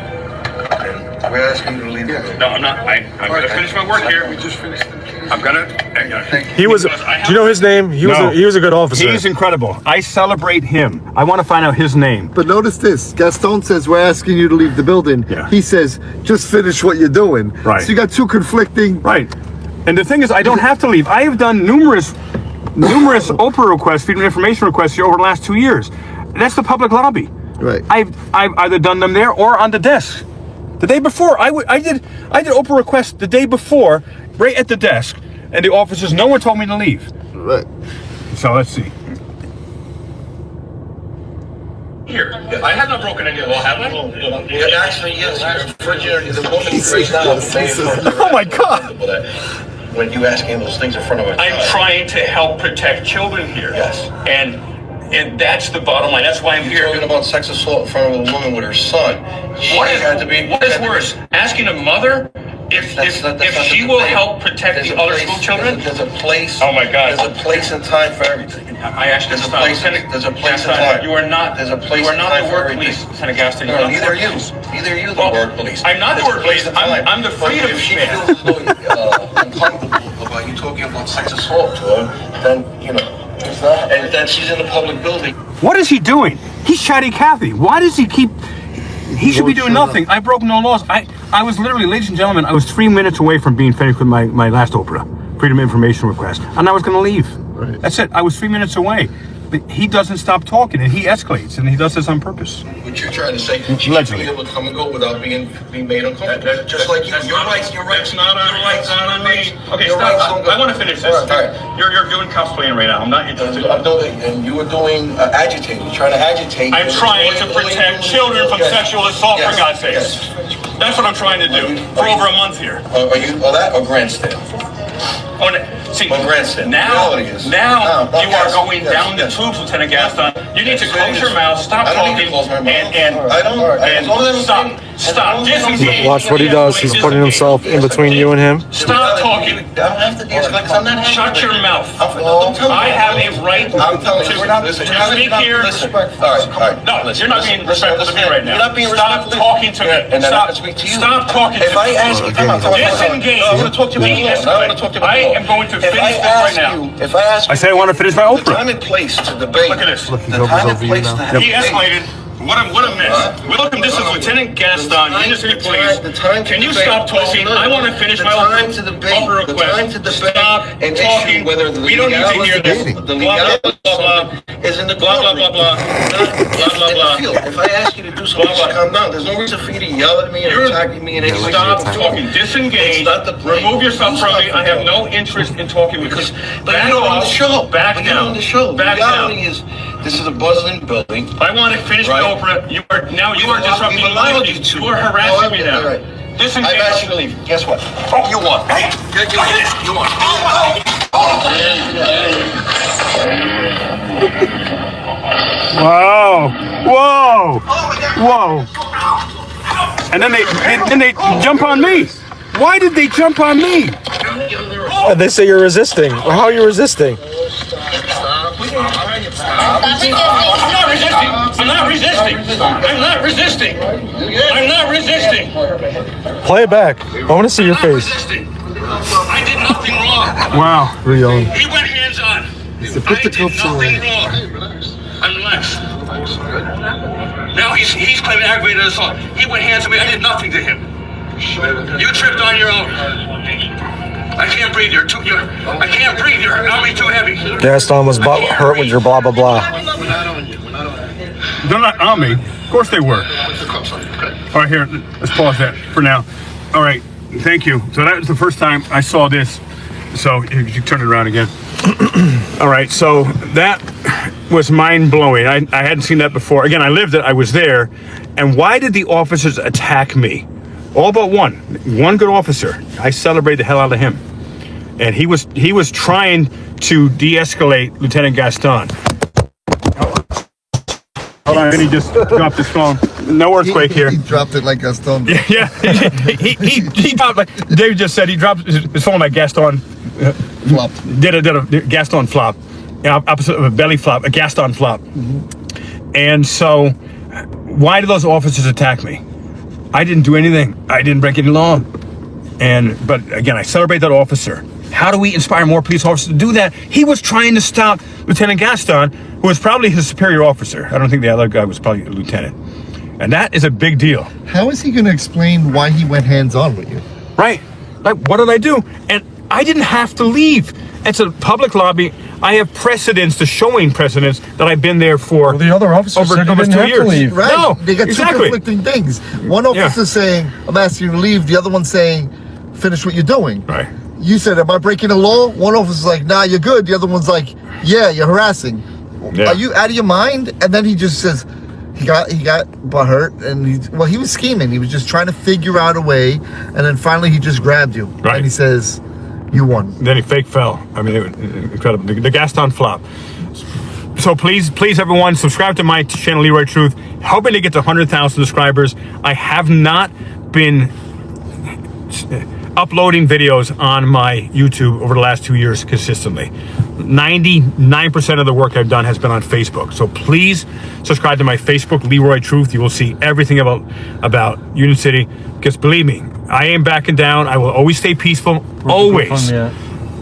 And we're asking you to leave. No, I'm not. I'm going to finish my work here. We just finished. I'm going to. he was. Do you know his name? He was a good officer. He's incredible. I celebrate him. I want to find out his name. But notice this: Gaston says we're asking you to leave the building. Yeah. He says just finish what you're doing. Right. So you got two conflicting. Right. And the thing is, I don't have to leave. I have done numerous Oprah requests, freedom of information requests here over the last 2 years. That's the public lobby. Right. I've either done them there or on the desk. The day before, I did Oprah requests the day before, right at the desk, and the officers, no one told me to leave. Right. So let's see. Here, I have not broken any law, have I? Yeah, actually, yes. You're infringing the woman right now. Oh my God! when you asking those things in front of a I'm trying to help protect children here. Yes. And that's the bottom line. That's why I'm You're here. talking about sex assault in front of a woman with her son. What is worse? Asking a mother if she will help protect the other school children? There's a place. Oh my God. There's a place and time for everything. I asked you to stop. There's a place and time. You are not. There's a place You are and not time the for work everything. police, Lieutenant Gaston. No, neither are you. Neither are you the word police. I'm not the There's word a place police. and time. I'm the But freedom if she man. feels uncomfortable about you talking about sex assault to her, then it's not. And then she's in a public building. What is he doing? He's chatty Cathy. Why does he keep? He should be doing nothing. I broke no laws. I was literally, ladies and gentlemen, I was 3 minutes away from being finished with my last opera, Freedom of Information request, and I was going to leave. Right. That's it. I was 3 minutes away. But he doesn't stop talking, and he escalates, and he does this on purpose. What you're trying to say, she should be able to come and go without being made uncomfortable. Just like you. Your rights. Not on me. Okay, Your stop. rights don't go- I want to finish this. All right. You're doing cosplaying right now. I'm not interested. I'm doing, and you were doing agitating. You're trying to agitate. I'm trying to protect children from sexual assault, for God's sakes. Yes. That's what I'm trying to do for over a month here. Are you that or grandstand? See, Well, grandstand. now Reality is- you yes, are going yes, down the yes. tubes, Lieutenant Gaston. You need to Yes, close it your is. mouth, stop I don't need talking, to close my mouth. and I don't. As long as I'm stop, disengage. Watch what he does. He's putting himself in between you and him. Stop talking. I don't have to de-escalate because I'm not. Shut your mouth. Don't tell me. I have a right I'm telling you. to speak here. Listen. All right. No, you're not being respectful to me right now. You're not being Stop respectful. talking to me. And then I Stop. can speak to you. Stop talking to If I me. ask you, Disengage. I want to talk to you about the law. I want to talk to you about I the law. am going to If finish I this right ask now. you, if I ask I say I want to finish my the Oprah. time and place to debate. Look at this. The time and place to have He debate. escalated. What a mess. Welcome, this is Lieutenant Gaston, Municipal Police. Can you stop talking? I want to finish my time to debate. Oprah The time request. to debate. Stop and talking. issue whether the We don't need to hear this. The Blah, blah, blah, blah. is in the Blah, blah, blah, blah. Blah, blah, blah. If I ask you to do something, Blah, blah. calm down. There's no reason for you to yell at me and attack me and anything. Stop talking. Disengage. It's not the point. Remove yourself You from stop me. the I have point. no interest in talking with you. But Back you're on the off. show. Back But you're down. on the show. Back The reality down. is, this is a bustling building. I want to finish Right. my Oprah. You are We've disrupting allowed my you life. to. You are harassing me now. All right. Disengage. I've asked you to leave. Guess what? You won. You won. Wow! Whoa! Whoa! And then they jump on me. Why did they jump on me? They say you're resisting. Well, how are you resisting? I'm not resisting. I'm not resisting. I'm not resisting. I'm not resisting. Play it back. I want to see your I'm not face. resisting. I did nothing wrong. Wow. Real. He went hands on. I did nothing wrong. I'm relaxed. Now he's claiming aggravated assault. He went hands on me. I did nothing to him. You tripped on your own. I can't breathe. I can't breathe. You're on me too heavy. Gaston was hurt with your blah blah blah. They're not on me. Of course they were. All right, here. Let's pause that for now. All right. Thank you. So that was the first time I saw this. So you turn it around again. All right. So that was mind blowing. I hadn't seen that before. Again, I lived it. I was there. And why did the officers attack me? All but one. One good officer. I celebrate the hell out of him. And he was trying to de-escalate Lieutenant Gaston. Hold on, and he just dropped his phone. No earthquake here. He dropped it like Gaston. Yeah, he dropped, like David just said, he dropped his phone like Gaston. Flopped. Did a Gaston flop. Opposite of a belly flop, a Gaston flop. And so, why did those officers attack me? I didn't do anything. I didn't break any law. But again, I celebrate that officer. How do we inspire more police officers to do that? He was trying to stop Lieutenant Gaston, who was probably his superior officer. I don't think the other guy was probably a lieutenant. And that is a big deal. How is he going to explain why he went hands-on with you? Right. Like, what did I do? And I didn't have to leave. It's a public lobby. I have precedents, the showing precedents that I've been there for. Well, the other officers over said you almost didn't 2 have to years. leave. Right? No, They got exactly. two conflicting things. One officer saying, I'm asking you to leave. The other one saying, finish what you're doing. Right. You said, am I breaking the law? One officer's like, nah, you're good. The other one's like, yeah, you're harassing. Yeah. Are you out of your mind? And then he just says, he got butthurt, and he was scheming. He was just trying to figure out a way, and then finally he just grabbed you. Right. And he says, You won. Then he fake fell. I mean, incredible. The Gaston flop. So please, everyone, subscribe to my channel, Leroy Truth. Hoping to get to 100,000 subscribers. I have not been uploading videos on my YouTube over the last 2 years consistently. 99% of the work I've done has been on Facebook. So please subscribe to my Facebook, Leroy Truth. You will see everything about Union City. Because believe me, I ain't backing down. I will always stay peaceful, always.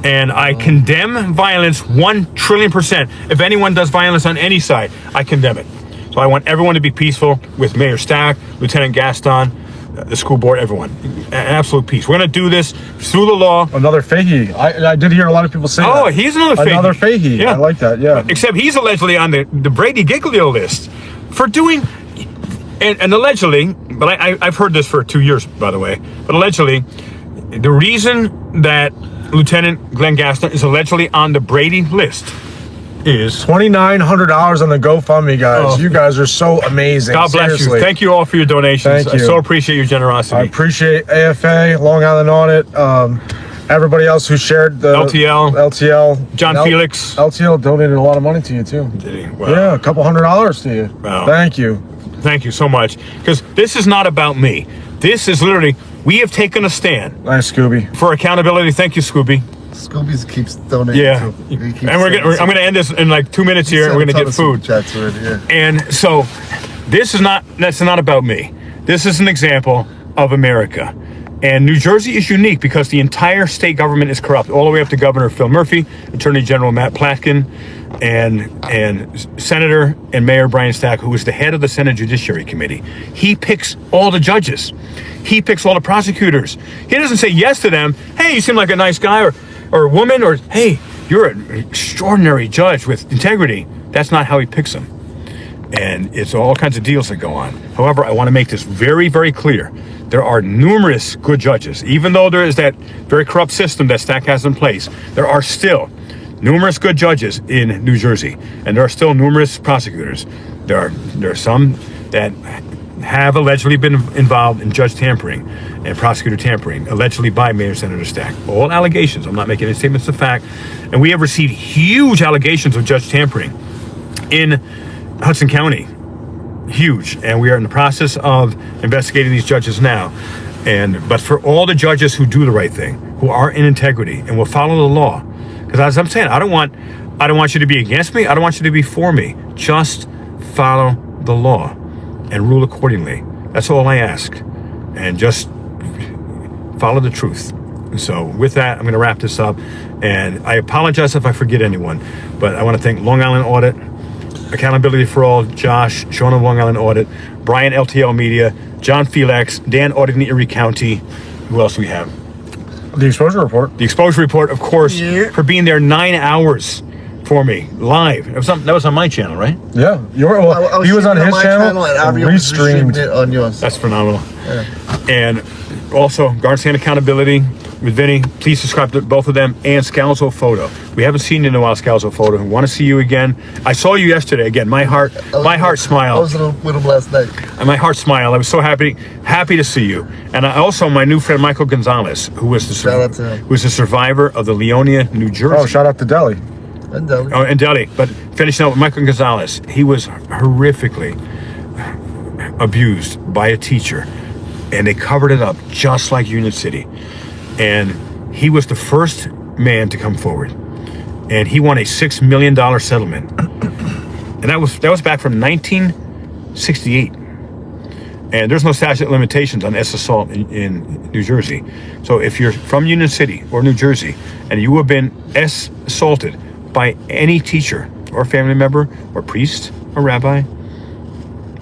And I condemn violence 1 trillion%. If anyone does violence on any side, I condemn it. So I want everyone to be peaceful with Mayor Stack, Lieutenant Gaston, the school board, everyone. Absolute peace. We're going to do this through the law. Another Fahey. I did hear a lot of people say that. Oh, he's another Fahey. Another Fahey. Yeah. I like that, yeah. Except he's allegedly on the Brady Giglio list for doing, and allegedly, but I've heard this for 2 years, by the way, but allegedly, the reason that Lieutenant Glenn Gaston is allegedly on the Brady list is $2,900 on the GoFundMe, guys. Oh. You guys are so amazing. God bless Seriously. you. Thank you all for your donations. Thank you. I so appreciate your generosity. I appreciate AFA, Long Island Audit, everybody else who shared the LTL. John Felix. LTL donated a lot of money to you too. Did he? Wow. Yeah, a couple $100 to you. Wow. Thank you. Thank you so much. Because this is not about me. This is literally, we have taken a stand. Nice, Scooby. For accountability. Thank you, Scooby. Scooby keeps donating. Yeah. And I'm gonna end this in like 2 minutes here. We're gonna get food. Chats already, yeah. And so that's not about me. This is an example of America. And New Jersey is unique because the entire state government is corrupt, all the way up to Governor Phil Murphy, Attorney General Matt Platkin, and Senator and Mayor Brian Stack, who is the head of the Senate Judiciary Committee. He picks all the judges. He picks all the prosecutors. He doesn't say yes to them. Hey, you seem like a nice guy or woman, or hey, you're an extraordinary judge with integrity. That's not how he picks them. And it's all kinds of deals that go on. However, I want to make this very, very clear. There are numerous good judges. Even though there is that very corrupt system that Stack has in place, there are still numerous good judges in New Jersey. And there are still numerous prosecutors. There are some that have allegedly been involved in judge tampering and prosecutor tampering, allegedly by Mayor Senator Stack. All allegations. I'm not making any statements of fact. And we have received huge allegations of judge tampering in Hudson County. Huge. And we are in the process of investigating these judges now. But for all the judges who do the right thing, who are in integrity and will follow the law, because as I'm saying, I don't want you to be against me. I don't want you to be for me. Just follow the law and rule accordingly. That's all I ask. And just follow the truth. So with that, I'm going to wrap this up. And I apologize if I forget anyone, but I want to thank Long Island Audit, Accountability for All, Josh, Sean of Long Island Audit, Brian LTL Media, John Felix, Dan Auditing Erie County. Who else do we have? The Exposure Report. The Exposure Report, of course, for being there 9 hours for me, live. That was on my channel, right? Yeah. He was on his channel and restreamed it on yours. That's phenomenal. Yeah. And also, Guard Stand Accountability with Vinny. Please subscribe to both of them, and Scalzo Photo. We haven't seen you in a while, Scalzo Photo. We want to see you again. I saw you yesterday. Again, my heart smiled. I was with him last night. And my heart smiled. I was so happy to see you. And also my new friend Michael Gonzalez, who was the survivor of the Leonia, New Jersey. Oh, shout out to Delhi. And Delhi. Oh, and Delhi. But finishing out with Michael Gonzalez, he was horrifically abused by a teacher, and they covered it up just like Union City. And he was the first man to come forward, and he won a $6 million settlement, and that was back from 1968. And there's no statute of limitations on assault in New Jersey. So if you're from Union City or New Jersey and you have been assaulted by any teacher or family member or priest or rabbi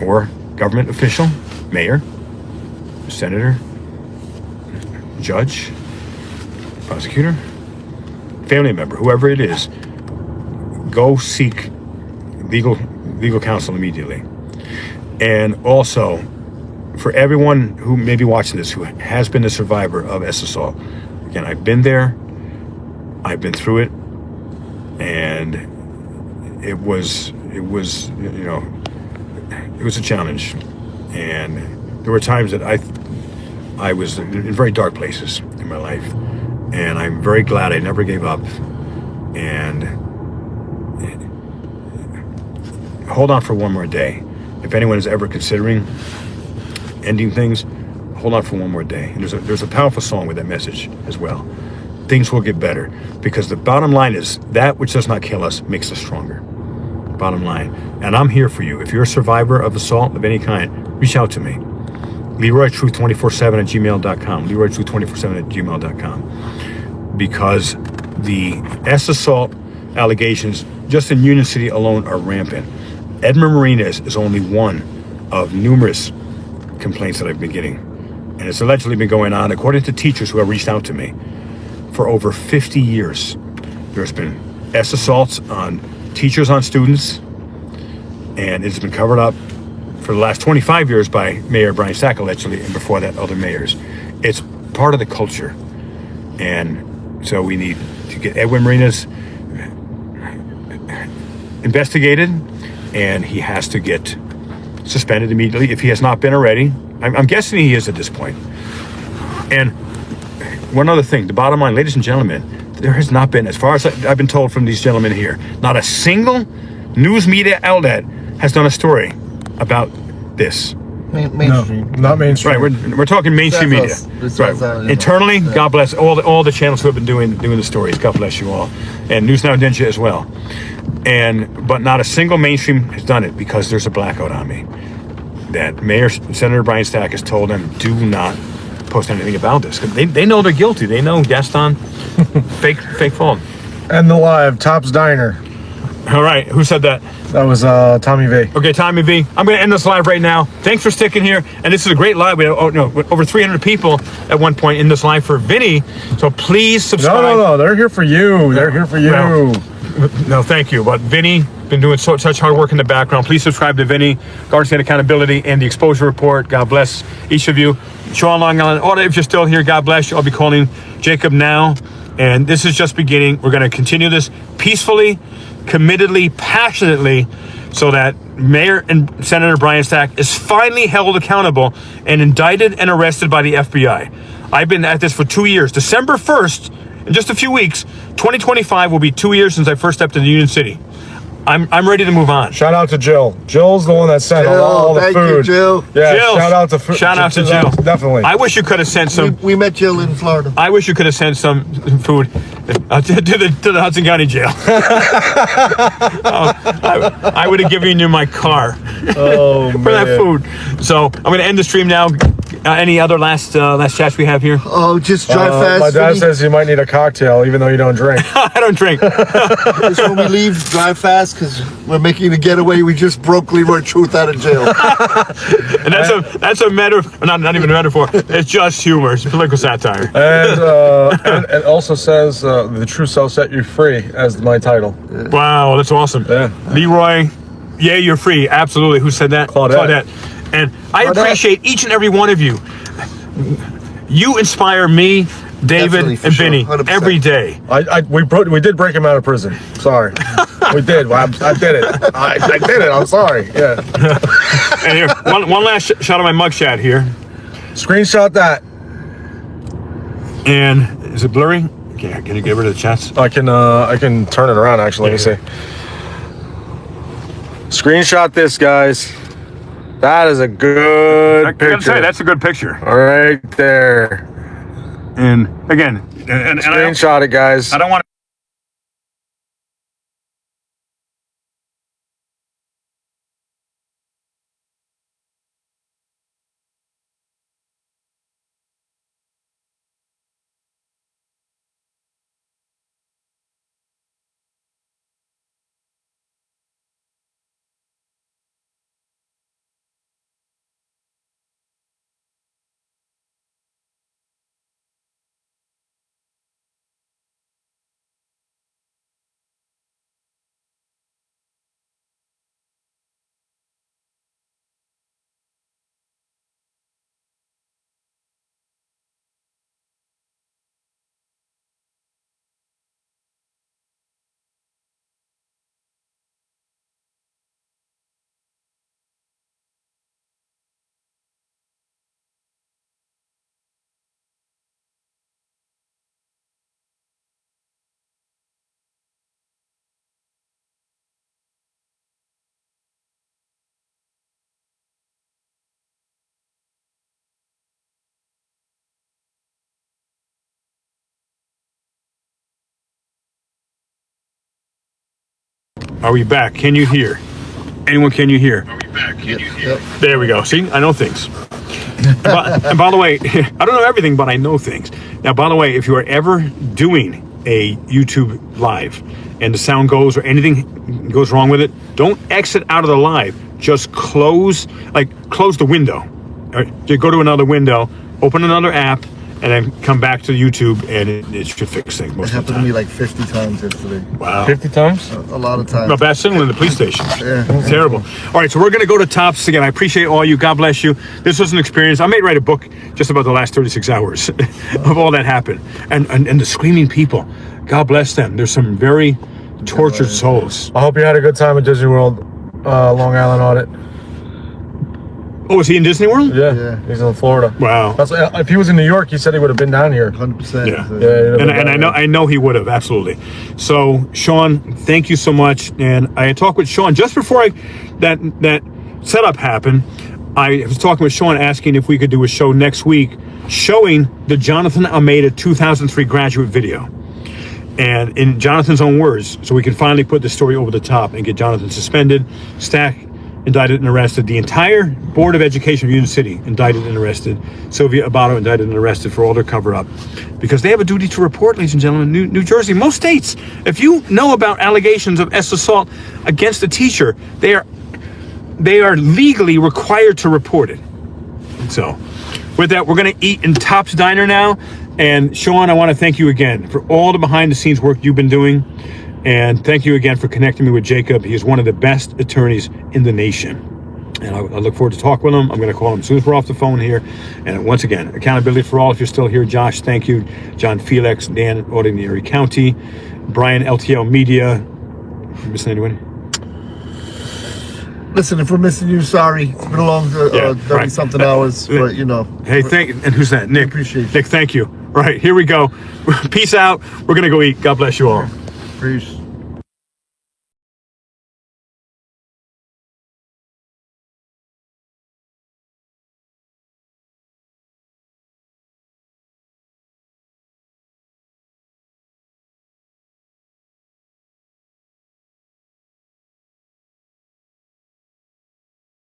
or government official, mayor, senator, judge, prosecutor, family member, whoever it is, go seek legal counsel immediately. And also, for everyone who may be watching this who has been a survivor of assault, again, I've been there, I've been through it, and it was a challenge. And there were times that I was in very dark places in my life, And I'm very glad I never gave up. And hold on for one more day. If anyone is ever considering ending things, hold on for one more day. And there's a powerful song with that message as well. Things will get better, because the bottom line is that which does not kill us makes us stronger. Bottom line. And I'm here for you. If you're a survivor of assault of any kind, reach out to me. LeroyTruth247@gmail.com. LeroyTruth247@gmail.com. Because the S assault allegations just in Union City alone are rampant. Edmund Marinas is only one of numerous complaints that I've been getting. And it's allegedly been going on, according to teachers who have reached out to me, for over 50 years. There's been S assaults on teachers, on students, and it's been covered up for the last 25 years by Mayor Brian Stack, allegedly, and before that, other mayors. It's part of the culture. And so we need to get Edwin Marinas investigated, and he has to get suspended immediately if he has not been already. I'm guessing he is at this point. And one other thing, the bottom line, ladies and gentlemen, there has not been, as far as I've been told from these gentlemen here, not a single news media outlet has done a story about this. Mainstream. No, not mainstream. Right, we're talking mainstream media. Right. Internally, God bless all the channels who have been doing the stories. God bless you all, and News Now Ninja as well. But not a single mainstream has done it, because there's a blackout on me. That Senator Brian Stack has told them, do not post anything about this, because they know they're guilty. They know Gaston fake fault. End the live. Top's Diner. All right, who said that? That was Tommy V. Okay, Tommy V. I'm going to end this live right now. Thanks for sticking here. And this is a great live. We had over 300 people at one point in this live for Vinny. So please subscribe. No. They're here for you. They're here for you. Well, no, thank you. But Vinny, been doing such hard work in the background. Please subscribe to Vinny, Guardians and Accountability, and the Exposure Report. God bless each of you. Sean Long Island Order, if you're still here, God bless you. I'll be calling Jacob now. And this is just beginning. We're going to continue this peacefully, committedly, passionately, so that Mayor and Senator Brian Stack is finally held accountable and indicted and arrested by the FBI. I've been at this for 2 years. December 1st, in just a few weeks, 2025 will be 2 years since I first stepped into Union City. I'm ready to move on. Shout out to Jill. Jill's the one that sent all the thank food. you, Jill. Yeah, Jill, shout out to Jill. Definitely. I wish you could have sent some. We met Jill in Florida. I wish you could have sent some food to the Hudson County Jail. I would have given you my car for that food. So I'm going to end the stream now. Any other last chats we have here? Oh, just drive fast. My dad says you might need a cocktail, even though you don't drink. I don't drink. Just when we leave, drive fast, because we're making a getaway. We just broke Leroy Truth out of jail. And that's a metaphor, not even a metaphor. It's just humor. It's political satire. And it also says the truth shall set you free as my title. Wow, that's awesome. Yeah. Leroy, yeah, you're free. Absolutely. Who said that? Claudette. And I appreciate each and every one of you. You inspire me, David, and Vinny 100%. every day. We did break him out of prison. Sorry. We did. I did it. I did it. I'm sorry. Yeah. And here, one last shot of my mugshot here. Screenshot that. And is it blurry? Can you get rid of the chats? I can turn it around actually. Let me see. Screenshot this, guys. That is a good picture. I gotta say, that's a good picture. All right there. And again, and Screenshot it, guys. I don't want to. Are we back? Can you hear? Anyone, can you hear? Are we back? Can you hear? There we go. See, I know things. And by the way, I don't know everything, but I know things. Now, by the way, if you are ever doing a YouTube live and the sound goes or anything goes wrong with it, don't exit out of the live. Just close the window. All right? Just go to another window, open another app, and then come back to YouTube, and it should fix things It most of happened the to time. me like 50 times yesterday. Wow. 50 times? A lot of times. No, bad signal in the police station. Yeah. Terrible. All right, so we're going to go to tops again. I appreciate all you. God bless you. This was an experience. I may write a book just about the last 36 hours of all that happened. And the screaming people. God bless them. There's some very tortured souls. I hope you had a good time at Disney World, Long Island audit. Oh, is he in Disney World? Yeah, he's in Florida. Wow. That's, if he was in New York, he said he would have been down here. 100%. Yeah. Yeah, And I know he would have, absolutely. So, Sean, thank you so much. And I had talked with Sean just before that setup happened. I was talking with Sean asking if we could do a show next week showing the Jonathan Almeida 2003 graduate video. And in Jonathan's own words, so we can finally put the story over the top and get Jonathan suspended, Stack indicted and arrested, the entire Board of Education of Union City indicted and arrested, Sylvia Abato indicted and arrested for all their cover-up, because they have a duty to report, ladies and gentlemen. New Jersey, most states, if you know about allegations of assault against a teacher, they are legally required to report it. So, with that, we're going to eat in Top's Diner now. And Sean, I want to thank you again for all the behind-the-scenes work you've been doing. And thank you again for connecting me with Jacob. He is one of the best attorneys in the nation. And I look forward to talking with him. I'm going to call him as soon as we're off the phone here. And once again, accountability for all. If you're still here, Josh, thank you. John Felix, Dan, Ordinary County, Brian, LTL Media. Am I missing anyone? Listen, if we're missing you, sorry. It's been a long 30-something hours, but you know. Hey, and who's that? Nick. Appreciate it. Nick, thank you. All right, here we go. Peace out. We're going to go eat. God bless you all. Peace.